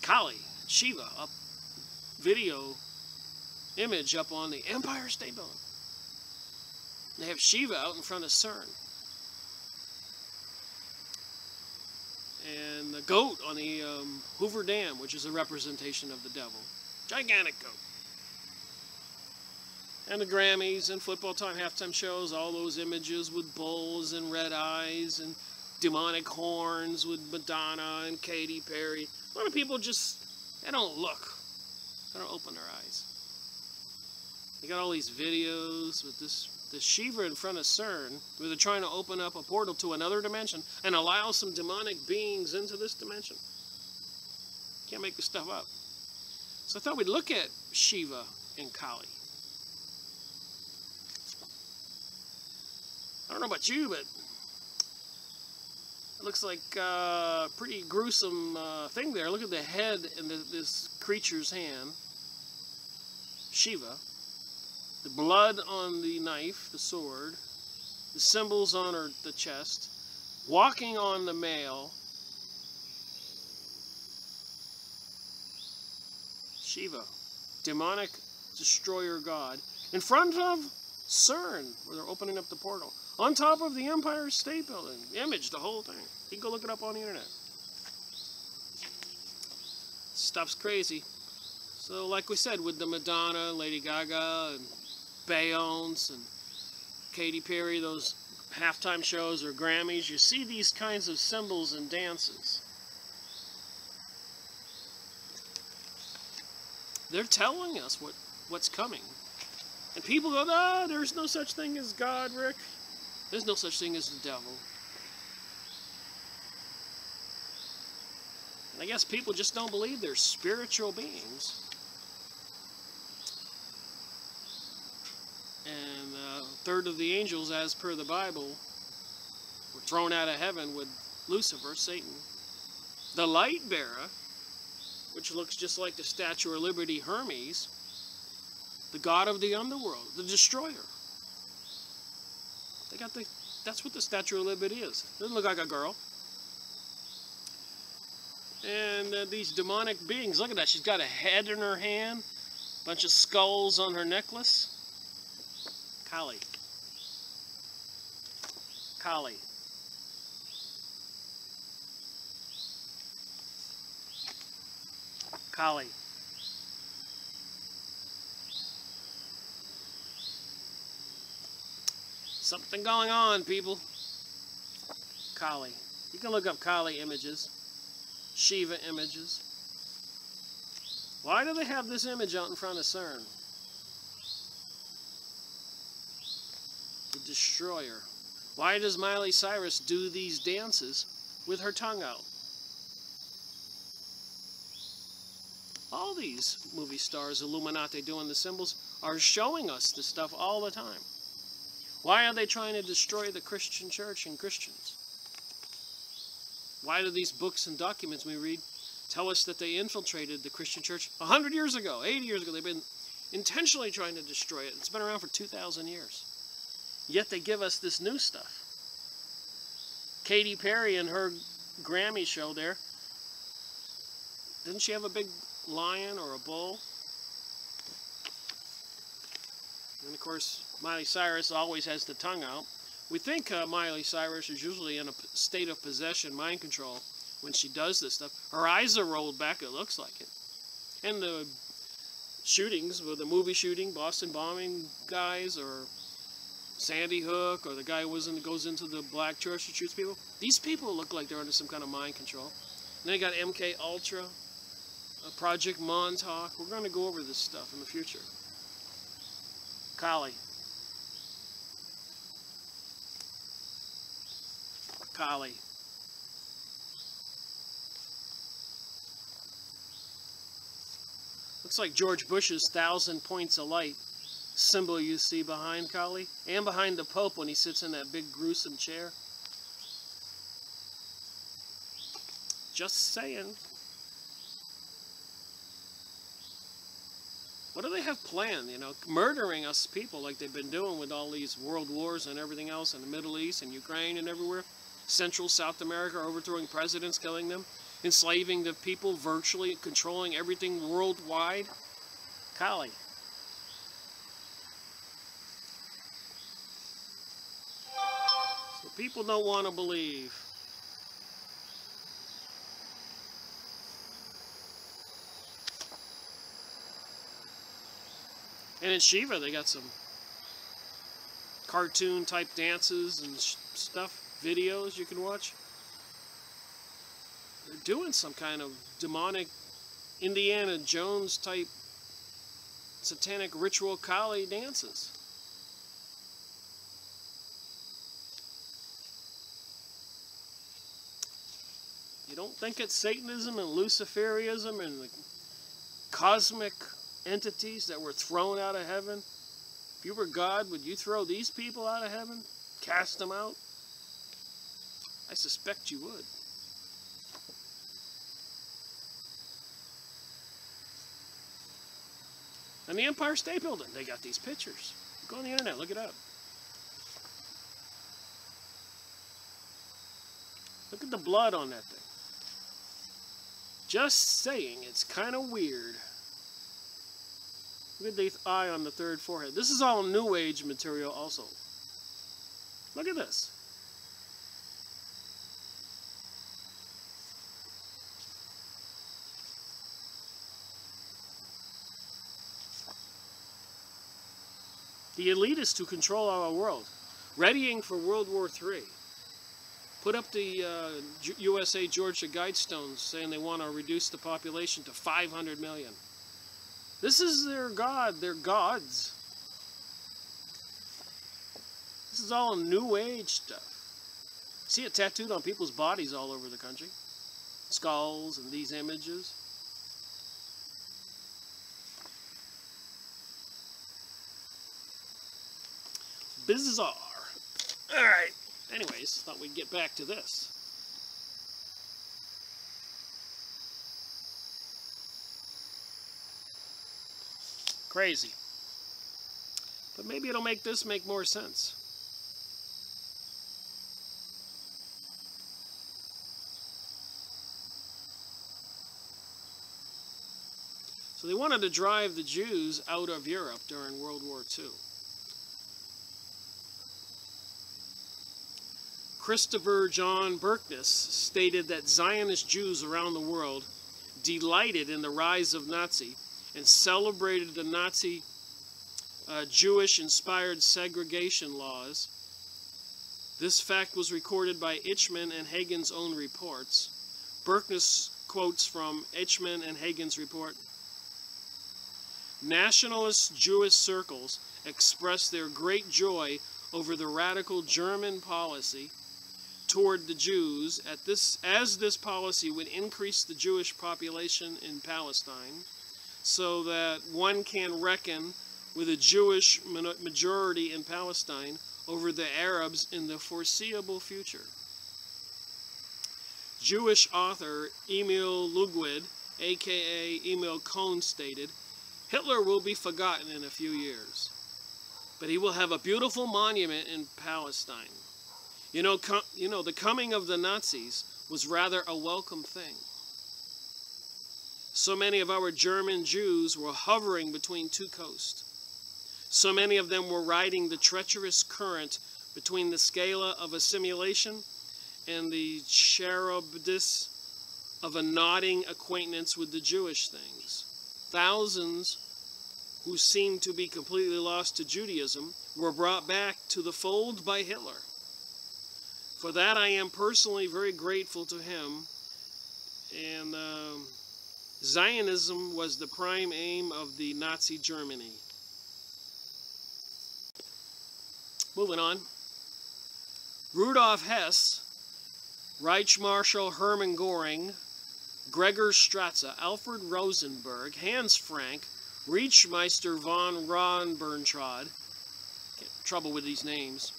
Kali, Shiva, video image up on the Empire State Building. They have Shiva out in front of CERN. And the goat on the Hoover Dam, which is a representation of the devil. Gigantic goat. And the Grammys and football time halftime shows, all those images with bulls and red eyes and demonic horns with Madonna and Katy Perry. A lot of people just, they don't look. They don't open their eyes. They got all these videos with this Shiva in front of CERN, where they're trying to open up a portal to another dimension and allow some demonic beings into this dimension. Can't make this stuff up. So I thought we'd look at Shiva and Kali. I don't know about you, but it looks like a pretty gruesome thing there. Look at the head in this creature's hand. Shiva. The blood on the knife, the sword, the symbols on the chest, walking on the male. Shiva, demonic destroyer god, in front of CERN, where they're opening up the portal, on top of the Empire State Building. Image, the whole thing. You can go look it up on the internet. Stuff's crazy. So, like we said, with the Madonna, Lady Gaga, and Beyonce and Katy Perry, those halftime shows or Grammys, you see these kinds of symbols and dances. They're telling us what's coming. And people go, "Ah, there's no such thing as God, Rick. There's no such thing as the devil." And I guess people just don't believe they're spiritual beings. And a third of the angels, as per the Bible, were thrown out of heaven with Lucifer, Satan. The light bearer, which looks just like the Statue of Liberty Hermes, the god of the underworld, the destroyer. That's what the Statue of Liberty is. Doesn't look like a girl. And these demonic beings, look at that. She's got a head in her hand, a bunch of skulls on her necklace. Kali. Kali. Kali. Something going on, people. Kali. You can look up Kali images, Shiva images. Why do they have this image out in front of CERN? The destroyer. Why does Miley Cyrus do these dances with her tongue out? All these movie stars, Illuminati doing the symbols, are showing us this stuff all the time. Why are they trying to destroy the Christian church and Christians? Why do these books and documents we read tell us that they infiltrated the Christian church 100 years ago, 80 years ago? They've been intentionally trying to destroy it. It's been around for 2,000 years. Yet they give us this new stuff. Katy Perry and her Grammy show there, didn't she have a big lion or a bull? And of course, Miley Cyrus always has the tongue out. We think Miley Cyrus is usually in a state of possession, mind control, when she does this stuff. Her eyes are rolled back, it looks like it. And the shootings, with the movie shooting, Boston bombing guys, or Sandy Hook, or the guy who goes into the black church and shoots people. These people look like they're under some kind of mind control. And then you got MK Ultra, Project Montauk. We're going to go over this stuff in the future. Kali. Kali. Looks like George Bush's 1,000 points of light symbol you see behind Kali, and behind the Pope when he sits in that big gruesome chair. Just saying. What do they have planned, you know? Murdering us people like they've been doing with all these world wars and everything else in the Middle East and Ukraine and everywhere. Central South America, overthrowing presidents, killing them, enslaving the people, virtually controlling everything worldwide. Kali. So people don't want to believe. And in Shiva, they got some cartoon-type dances and stuff, videos you can watch. They're doing some kind of demonic Indiana Jones-type satanic ritual Kali dances. You don't think it's Satanism and Luciferianism and the cosmic entities that were thrown out of heaven? If you were God, would you throw these people out of heaven? Cast them out? I suspect you would. And the Empire State Building, they got these pictures. Go on the internet, look it up. Look at the blood on that thing. Just saying, it's kind of weird. Look at the eye on the third forehead. This is all New Age material also. Look at this. The elitists who control our world, readying for World War III, put up the USA Georgia Guidestones saying they want to reduce the population to 500 million. This is their God, their gods. This is all New Age stuff. See it tattooed on people's bodies all over the country. Skulls and these images. Bizarre. Alright. Anyways, thought we'd get back to this. Crazy. But maybe it'll make this make more sense. So they wanted to drive the Jews out of Europe during World War II. Christopher John Berkness stated that Zionist Jews around the world delighted in the rise of Nazi and celebrated the Nazi Jewish-inspired segregation laws This fact was recorded by Eichmann and Hagen's own reports. Berknes quotes from Eichmann and Hagen's report. Nationalist Jewish circles expressed their great joy over the radical German policy toward the Jews as this policy would increase the Jewish population in Palestine, so that one can reckon with a Jewish majority in Palestine over the Arabs in the foreseeable future. Jewish author Emil Lugwid, aka Emil Cohn, stated, "Hitler will be forgotten in a few years, but he will have a beautiful monument in Palestine. You know, the coming of the Nazis was rather a welcome thing. So many of our German Jews were hovering between two coasts. So many of them were riding the treacherous current between the scala of assimilation and the cherubis of a nodding acquaintance with the Jewish things. Thousands who seemed to be completely lost to Judaism were brought back to the fold by Hitler. For that I am personally very grateful to him, and Zionism was the prime aim of the Nazi Germany." Moving on. Rudolf Hess, Reichsmarschall Hermann Göring, Gregor Strasser, Alfred Rosenberg, Hans Frank, Reichsmeister von Ron-Berntrad, trouble with these names,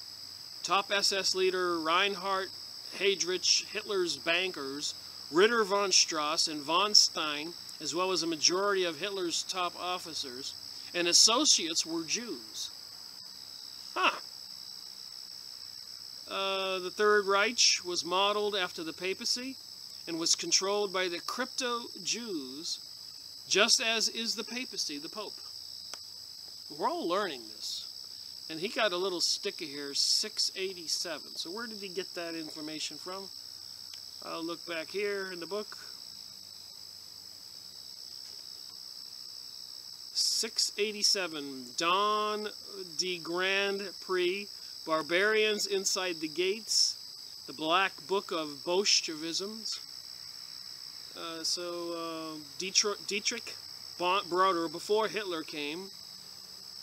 top SS leader Reinhard Heydrich, Hitler's bankers, Ritter von Strauss and von Stein, as well as a majority of Hitler's top officers and associates were Jews. The Third Reich was modeled after the papacy and was controlled by the crypto-Jews, just as is the papacy, the Pope. We're all learning this. And he got a little sticker here, 687. So where did he get that information from? I'll look back here in the book. 687, Don de Grand Prix, Barbarians Inside the Gates, the Black Book of Bolshevisms. Dietrich Broder, before Hitler came,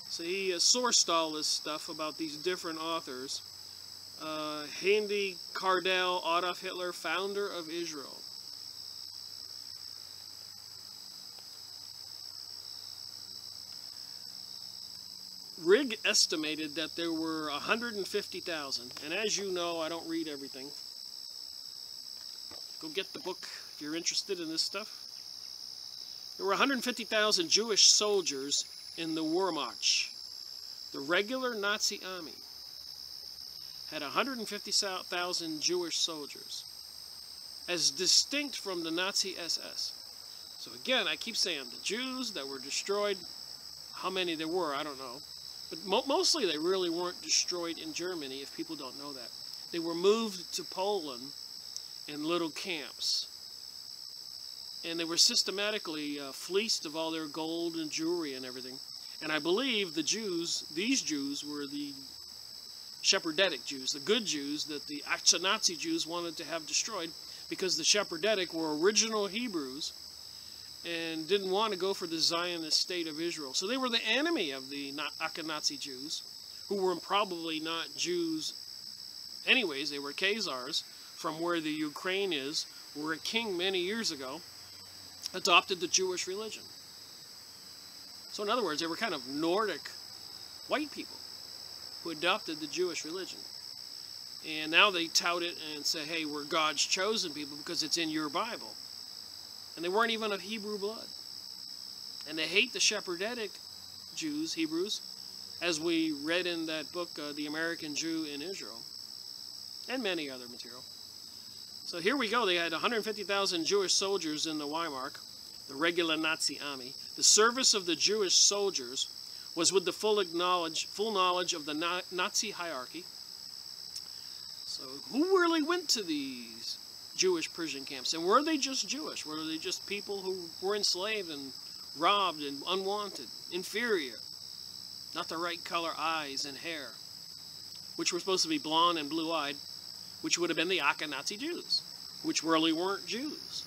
so he sourced all this stuff about these different authors. Heinrich Kardel, Adolf Hitler, founder of Israel. Rigg estimated that there were 150,000, and as you know, I don't read everything. Go get the book if you're interested in this stuff. There were 150,000 Jewish soldiers in the Wehrmacht. The regular Nazi army had 150,000 Jewish soldiers, as distinct from the Nazi SS. So again, I keep saying the Jews that were destroyed, how many there were, I don't know. But mostly they really weren't destroyed in Germany, if people don't know that. They were moved to Poland in little camps. And they were systematically fleeced of all their gold and jewelry and everything. And I believe the Jews, these Jews, were the Shepherdetic Jews, the good Jews that the Nazi Jews wanted to have destroyed, because the Shepherdetic were original Hebrews and didn't want to go for the Zionist state of Israel. So they were the enemy of the Ashkenazi Jews, who were probably not Jews anyways. They were Khazars from where the Ukraine is, where a king many years ago adopted the Jewish religion. So in other words, they were kind of Nordic white people who adopted the Jewish religion. And now they tout it and say, hey, we're God's chosen people because it's in your Bible. And they weren't even of Hebrew blood. And they hate the Shepherdetic Jews, Hebrews, as we read in that book, The American Jew in Israel, and many other material. So here we go. They had 150,000 Jewish soldiers in the Wehrmacht, the regular Nazi army. The service of the Jewish soldiers was with the full knowledge of the Nazi hierarchy. So who really went to these Jewish prison camps? And were they just Jewish? Were they just people who were enslaved and robbed and unwanted, inferior, not the right color eyes and hair? which were supposed to be blonde and blue-eyed, which would have been the Ashkenazi Jews, which really weren't Jews.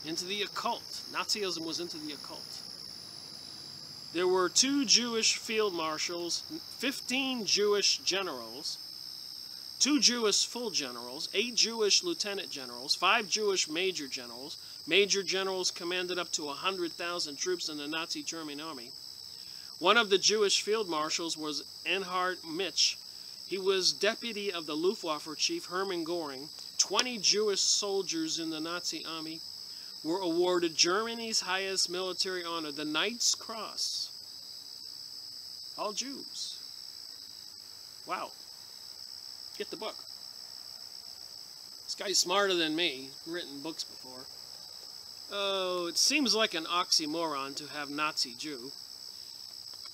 Into the occult. Nazism was into the occult. There were 2 Jewish field marshals, 15 Jewish generals, 2 Jewish full generals, 8 Jewish lieutenant generals, 5 Jewish major generals. Major generals commanded up to 100,000 troops in the Nazi German army. One of the Jewish field marshals was Erhard Mitch. He was deputy of the Luftwaffe chief Hermann Göring. 20 Jewish soldiers in the Nazi army were awarded Germany's highest military honor, the Knight's Cross. All Jews. Wow. Get the book. This guy's smarter than me. Written books before. Oh, it seems like an oxymoron to have Nazi Jew.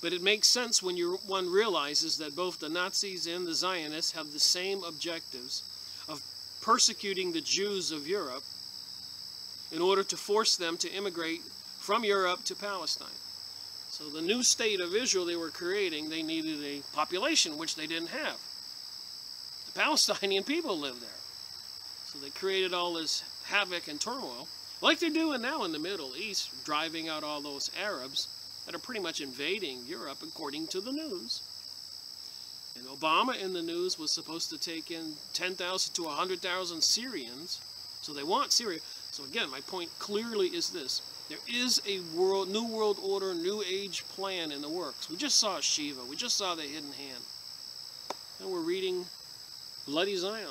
But it makes sense when one realizes that both the Nazis and the Zionists have the same objectives of persecuting the Jews of Europe in order to force them to immigrate from Europe to Palestine. So the new state of Israel they were creating, they needed a population, which they didn't have. The Palestinian people lived there. So they created all this havoc and turmoil, like they're doing now in the Middle East, driving out all those Arabs that are pretty much invading Europe, according to the news. And Obama in the news was supposed to take in 10,000 to 100,000 Syrians. So they want Syria. So again, my point clearly is this. There is a new world order, new age plan in the works. We just saw Shiva. We just saw the hidden hand. And we're reading Bloody Zion.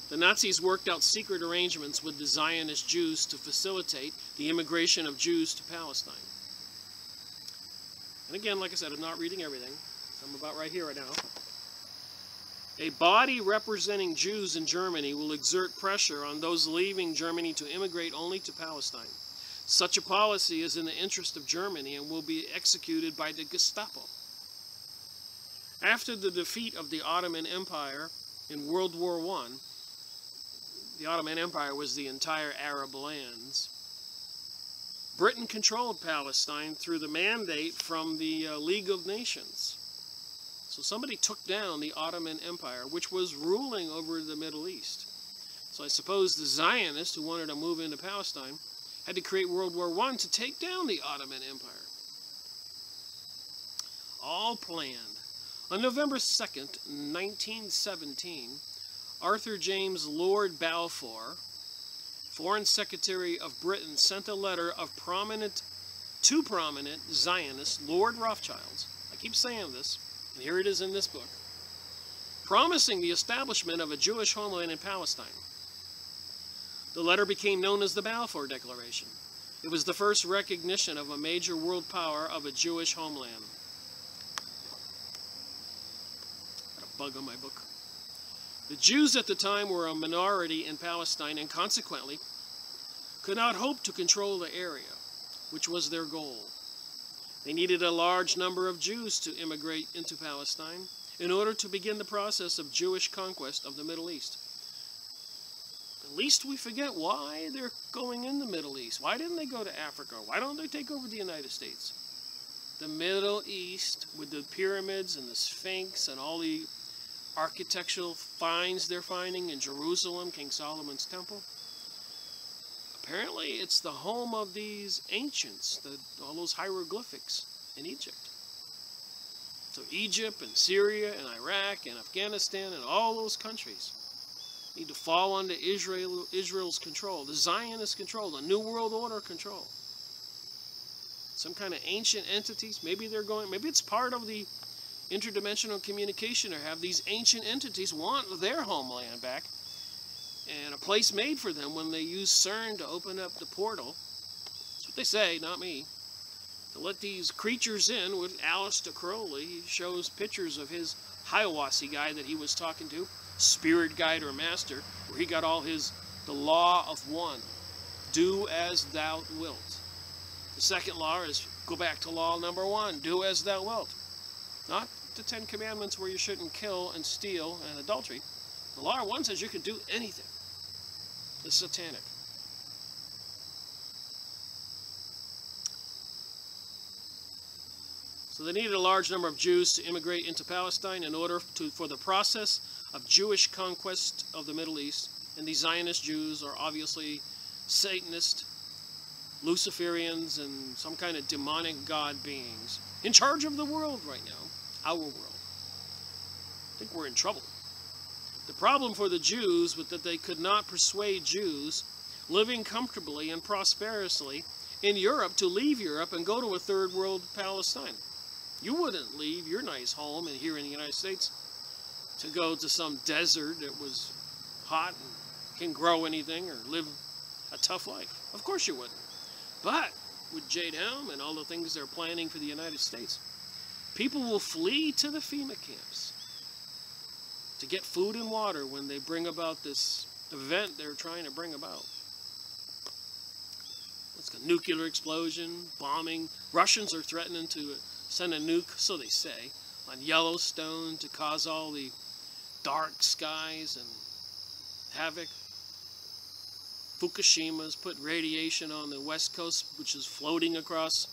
The Nazis worked out secret arrangements with the Zionist Jews to facilitate the immigration of Jews to Palestine. And again, like I said, I'm not reading everything. I'm about right here right now. A body representing Jews in Germany will exert pressure on those leaving Germany to immigrate only to Palestine. Such a policy is in the interest of Germany and will be executed by the Gestapo. After the defeat of the Ottoman Empire in World War I, the Ottoman Empire was the entire Arab lands. Britain controlled Palestine through the mandate from the League of Nations. So somebody took down the Ottoman Empire, which was ruling over the Middle East. So I suppose the Zionists who wanted to move into Palestine had to create World War I to take down the Ottoman Empire. All planned. On November 2nd, 1917, Arthur James Lord Balfour, Foreign Secretary of Britain, sent a letter of two prominent Zionists, Lord Rothschilds. I keep saying this. And here it is in this book, promising the establishment of a Jewish homeland in Palestine. The letter became known as the Balfour Declaration. It was the first recognition of a major world power of a Jewish homeland. Got a bug on my book. The Jews at the time were a minority in Palestine and consequently could not hope to control the area, which was their goal. They needed a large number of Jews to immigrate into Palestine in order to begin the process of Jewish conquest of the Middle East. At least we forget why they're going in the Middle East. Why didn't they go to Africa? Why don't they take over the United States? The Middle East, with the pyramids and the Sphinx and all the architectural finds they're finding in Jerusalem, King Solomon's temple. Apparently, it's the home of these ancients, all those hieroglyphics in Egypt. So Egypt and Syria and Iraq and Afghanistan and all those countries need to fall under Israel's control, the Zionist control, the New World Order control. Some kind of ancient entities, maybe it's part of the interdimensional communication, or have these ancient entities want their homeland back, and a place made for them when they use CERN to open up the portal. That's what they say, not me. To let these creatures in with Aleister Crowley. He shows pictures of his Hiawassee guy that he was talking to, spirit guide or master, where he got all the law of one. Do as thou wilt. The second law is, go back to law number 1, do as thou wilt. Not the 10 Commandments where you shouldn't kill and steal and adultery. The law 1 says you can do anything. It's satanic. So they needed a large number of Jews to immigrate into Palestine in order for the process of Jewish conquest of the Middle East. And these Zionist Jews are obviously Satanist, Luciferians, and some kind of demonic god beings in charge of the world right now, our world. I think we're in trouble. The problem for the Jews was that they could not persuade Jews living comfortably and prosperously in Europe to leave Europe and go to a third world Palestine. You wouldn't leave your nice home and here in the United States to go to some desert that was hot and can grow anything or live a tough life. Of course you wouldn't. But with JDM and all the things they're planning for the United States, people will flee to the FEMA camps to get food and water when they bring about this event they're trying to bring about. It's a nuclear explosion, bombing. Russians are threatening to send a nuke, so they say, on Yellowstone to cause all the dark skies and havoc. Fukushima's put radiation on the west coast, which is floating across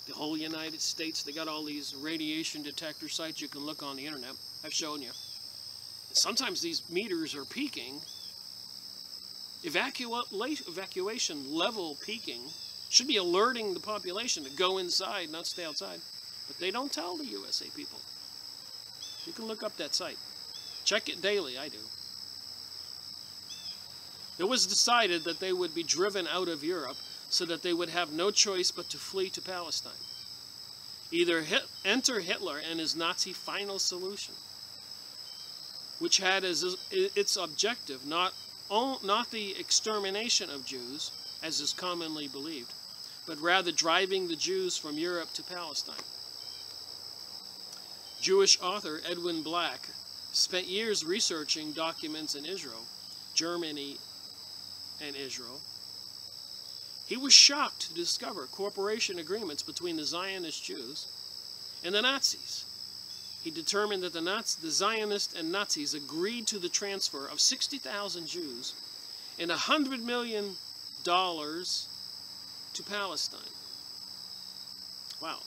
the whole United States. They got all these radiation detector sites you can look on the internet. I've shown you. And sometimes these meters are peaking. Evacuation level peaking should be alerting the population to go inside, not stay outside. But they don't tell the USA people. You can look up that site. Check it daily, I do. It was decided that they would be driven out of Europe so that they would have no choice but to flee to Palestine. Either enter Hitler and his Nazi final solution, which had as its objective not the extermination of Jews, as is commonly believed, but rather driving the Jews from Europe to Palestine. Jewish author Edwin Black spent years researching documents in Israel, Germany, and Israel. He was shocked to discover cooperation agreements between the Zionist Jews and the Nazis. He determined that the Zionists and Nazis agreed to the transfer of 60,000 Jews and $100 million to Palestine. Wow.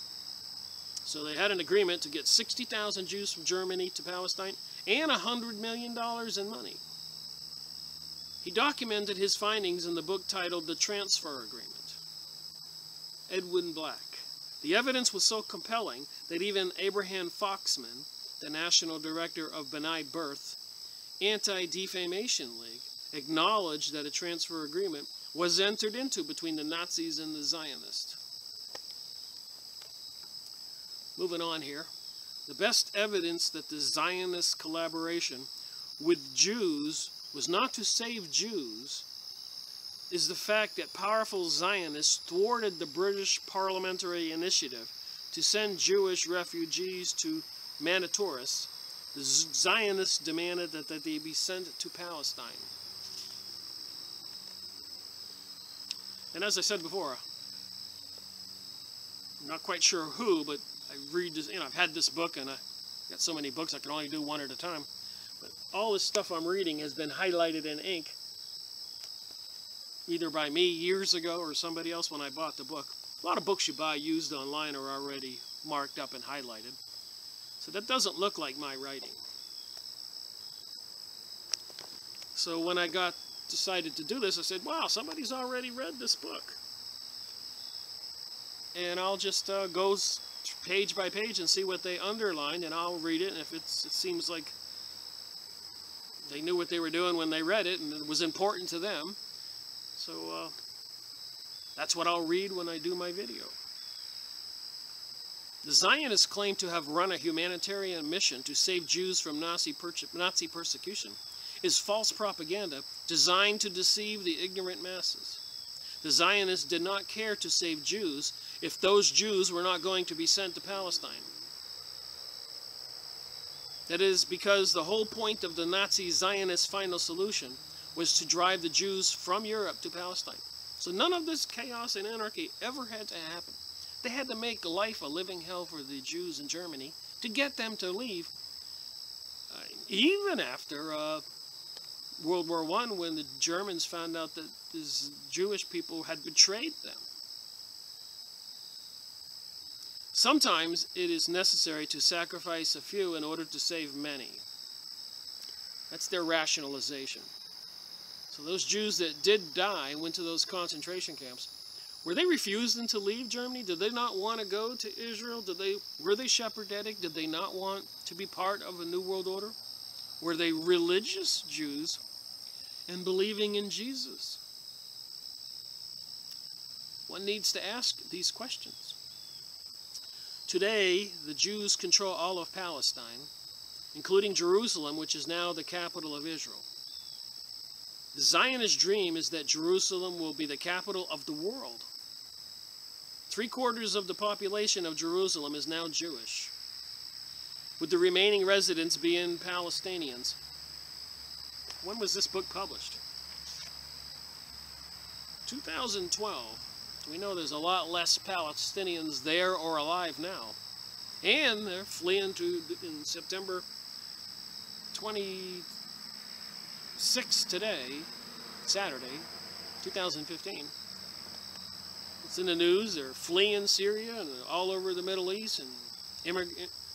So they had an agreement to get 60,000 Jews from Germany to Palestine and $100 million in money. He documented his findings in the book titled The Transfer Agreement. Edwin Black. The evidence was so compelling that even Abraham Foxman, the national director of B'nai B'rith Anti-Defamation League, acknowledged that a transfer agreement was entered into between the Nazis and the Zionists. Moving on here. The best evidence that the Zionist collaboration with Jews was not to save Jews is the fact that powerful Zionists thwarted the British parliamentary initiative to send Jewish refugees to Manitoris. The Zionists demanded that they be sent to Palestine. And as I said before, I'm not quite sure who, but I read this, I've had this book and I got so many books I can only do one at a time. But all this stuff I'm reading has been highlighted in ink, either by me years ago or somebody else when I bought the book. A lot of books you buy used online are already marked up and highlighted. So that doesn't look like my writing. So when I decided to do this, I said, wow, somebody's already read this book. And I'll just go page by page and see what they underlined, and I'll read it, and if it seems like they knew what they were doing when they read it, and it was important to them. So that's what I'll read when I do my video. The Zionists claim to have run a humanitarian mission to save Jews from Nazi persecution is false propaganda designed to deceive the ignorant masses. The Zionists did not care to save Jews if those Jews were not going to be sent to Palestine. That is because the whole point of the Nazi Zionist final solution was to drive the Jews from Europe to Palestine. So none of this chaos and anarchy ever had to happen. They had to make life a living hell for the Jews in Germany to get them to leave. Even after World War I, when the Germans found out that these Jewish people had betrayed them. Sometimes it is necessary to sacrifice a few in order to save many. That's their rationalization. So those Jews that did die and went to those concentration camps, were they refusing to leave Germany? Did they not want to go to Israel? Were they shepherdetic? Did they not want to be part of a new world order? Were they religious Jews and believing in Jesus? One needs to ask these questions. Today, the Jews control all of Palestine, including Jerusalem, which is now the capital of Israel. The Zionist dream is that Jerusalem will be the capital of the world. 3/4 of the population of Jerusalem is now Jewish, with the remaining residents being Palestinians. When was this book published? 2012. We know there's a lot less Palestinians there or alive now. And they're fleeing in September 26 today, Saturday, 2015. It's in the news. They're fleeing Syria and all over the Middle East and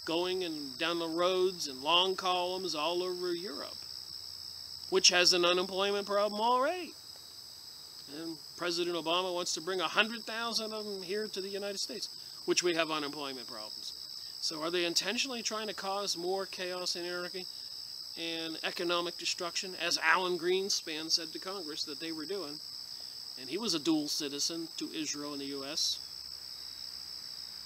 going and down the roads and long columns all over Europe, which has an unemployment problem already. And President Obama wants to bring 100,000 of them here to the United States, which we have unemployment problems. So are they intentionally trying to cause more chaos and anarchy and economic destruction, as Alan Greenspan said to Congress that they were doing? And he was a dual citizen to Israel and the U.S.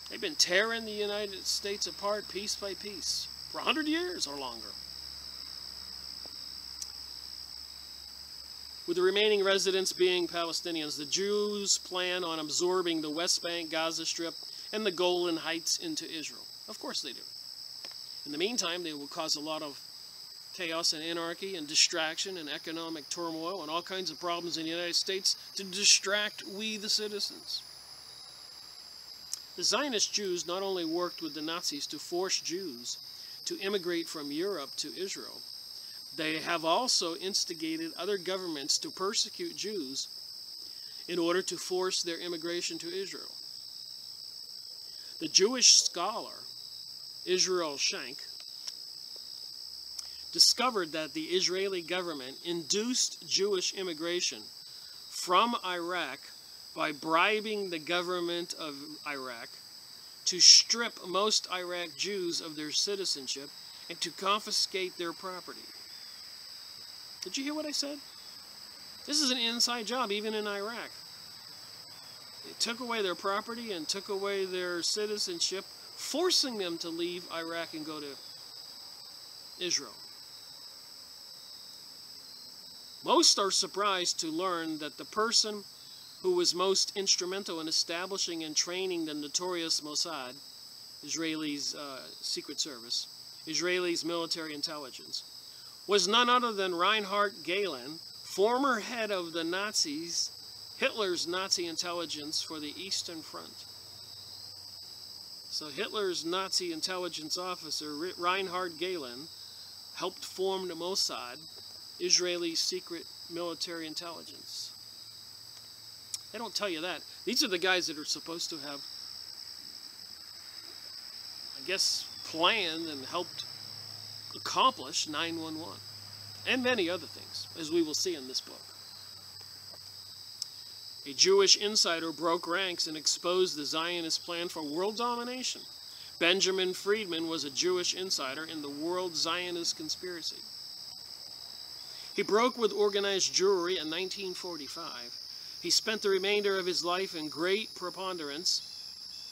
They've been tearing the United States apart piece by piece for 100 years or longer. With the remaining residents being Palestinians, the Jews plan on absorbing the West Bank, Gaza Strip, and the Golan Heights into Israel. Of course they do. In the meantime, they will cause a lot of chaos and anarchy and distraction and economic turmoil and all kinds of problems in the United States to distract we, the citizens. The Zionist Jews not only worked with the Nazis to force Jews to immigrate from Europe to Israel, they have also instigated other governments to persecute Jews in order to force their immigration to Israel. The Jewish scholar Israel Shank discovered that the Israeli government induced Jewish immigration from Iraq by bribing the government of Iraq to strip most Iraq Jews of their citizenship and to confiscate their property. Did you hear what I said? This is an inside job, even in Iraq. They took away their property and took away their citizenship, forcing them to leave Iraq and go to Israel. Most are surprised to learn that the person who was most instrumental in establishing and training the notorious Mossad, Israel's secret service, Israel's military intelligence, was none other than Reinhard Gehlen, former head of the Nazis, Hitler's Nazi intelligence for the Eastern Front. So Hitler's Nazi intelligence officer, Reinhard Gehlen, helped form the Mossad, Israeli secret military intelligence. They don't tell you that. These are the guys that are supposed to have, I guess, planned and helped accomplish 9/11 and many other things, as we will see in this book. A Jewish insider broke ranks and exposed the Zionist plan for world domination. Benjamin Friedman was a Jewish insider in the world Zionist conspiracy. He broke with organized Jewry in 1945. He spent the remainder of his life in great preponderance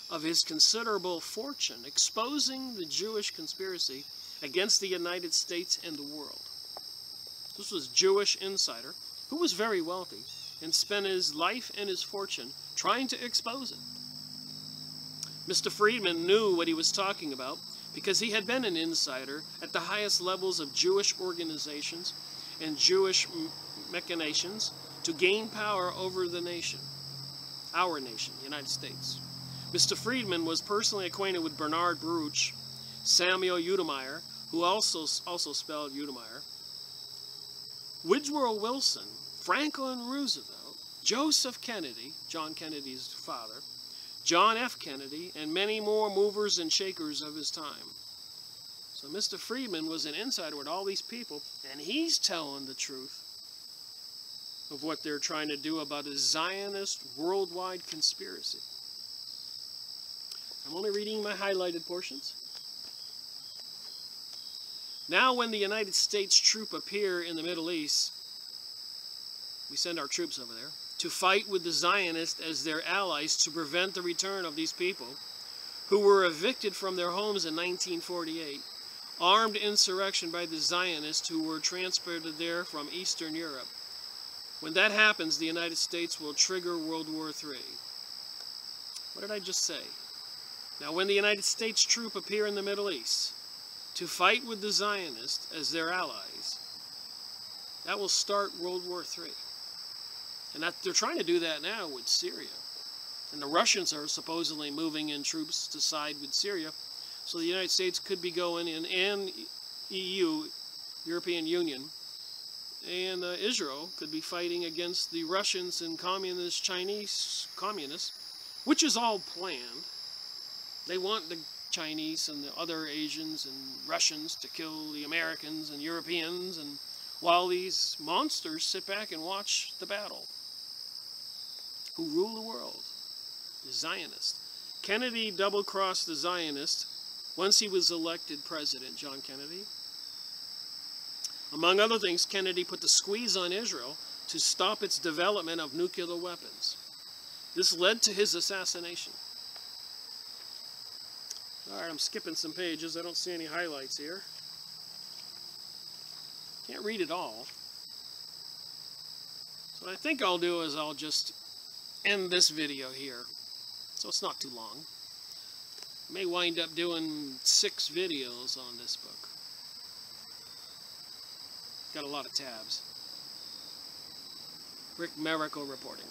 of his considerable fortune exposing the Jewish conspiracy against the United States and the world. This was a Jewish insider who was very wealthy and spent his life and his fortune trying to expose it. Mr. Friedman knew what he was talking about because he had been an insider at the highest levels of Jewish organizations and Jewish machinations to gain power over the nation, our nation, the United States. Mr. Friedman was personally acquainted with Bernard Baruch, Samuel Udemeyer, who also spelled Udemeyer, Woodrow Wilson, Franklin Roosevelt, Joseph Kennedy, John Kennedy's father, John F. Kennedy, and many more movers and shakers of his time. So Mr. Friedman was an insider with all these people, and he's telling the truth of what they're trying to do about a Zionist worldwide conspiracy. I'm only reading my highlighted portions. Now when the United States troops appear in the Middle East, we send our troops over there, to fight with the Zionists as their allies to prevent the return of these people who were evicted from their homes in 1948, armed insurrection by the Zionists who were transported there from Eastern Europe. When that happens, the United States will trigger World War III. What did I just say? Now, when the United States troops appear in the Middle East to fight with the Zionists as their allies, that will start World War III. And they're trying to do that now with Syria. And the Russians are supposedly moving in troops to side with Syria. So the United States could be going in, and EU, European Union, and Israel could be fighting against the Russians and communist Chinese communists, which is all planned. They want the Chinese and the other Asians and Russians to kill the Americans and Europeans, and while these monsters sit back and watch the battle. Who rule the world? The Zionists. Kennedy double-crossed the Zionists once he was elected president, John Kennedy. Among other things, Kennedy put the squeeze on Israel to stop its development of nuclear weapons. This led to his assassination. All right, I'm skipping some pages. I don't see any highlights here. Can't read it all. So what I think I'll do is I'll just end this video here, so it's not too long. I may wind up doing 6 videos on this book. Got a lot of tabs. Rick Miracle reporting.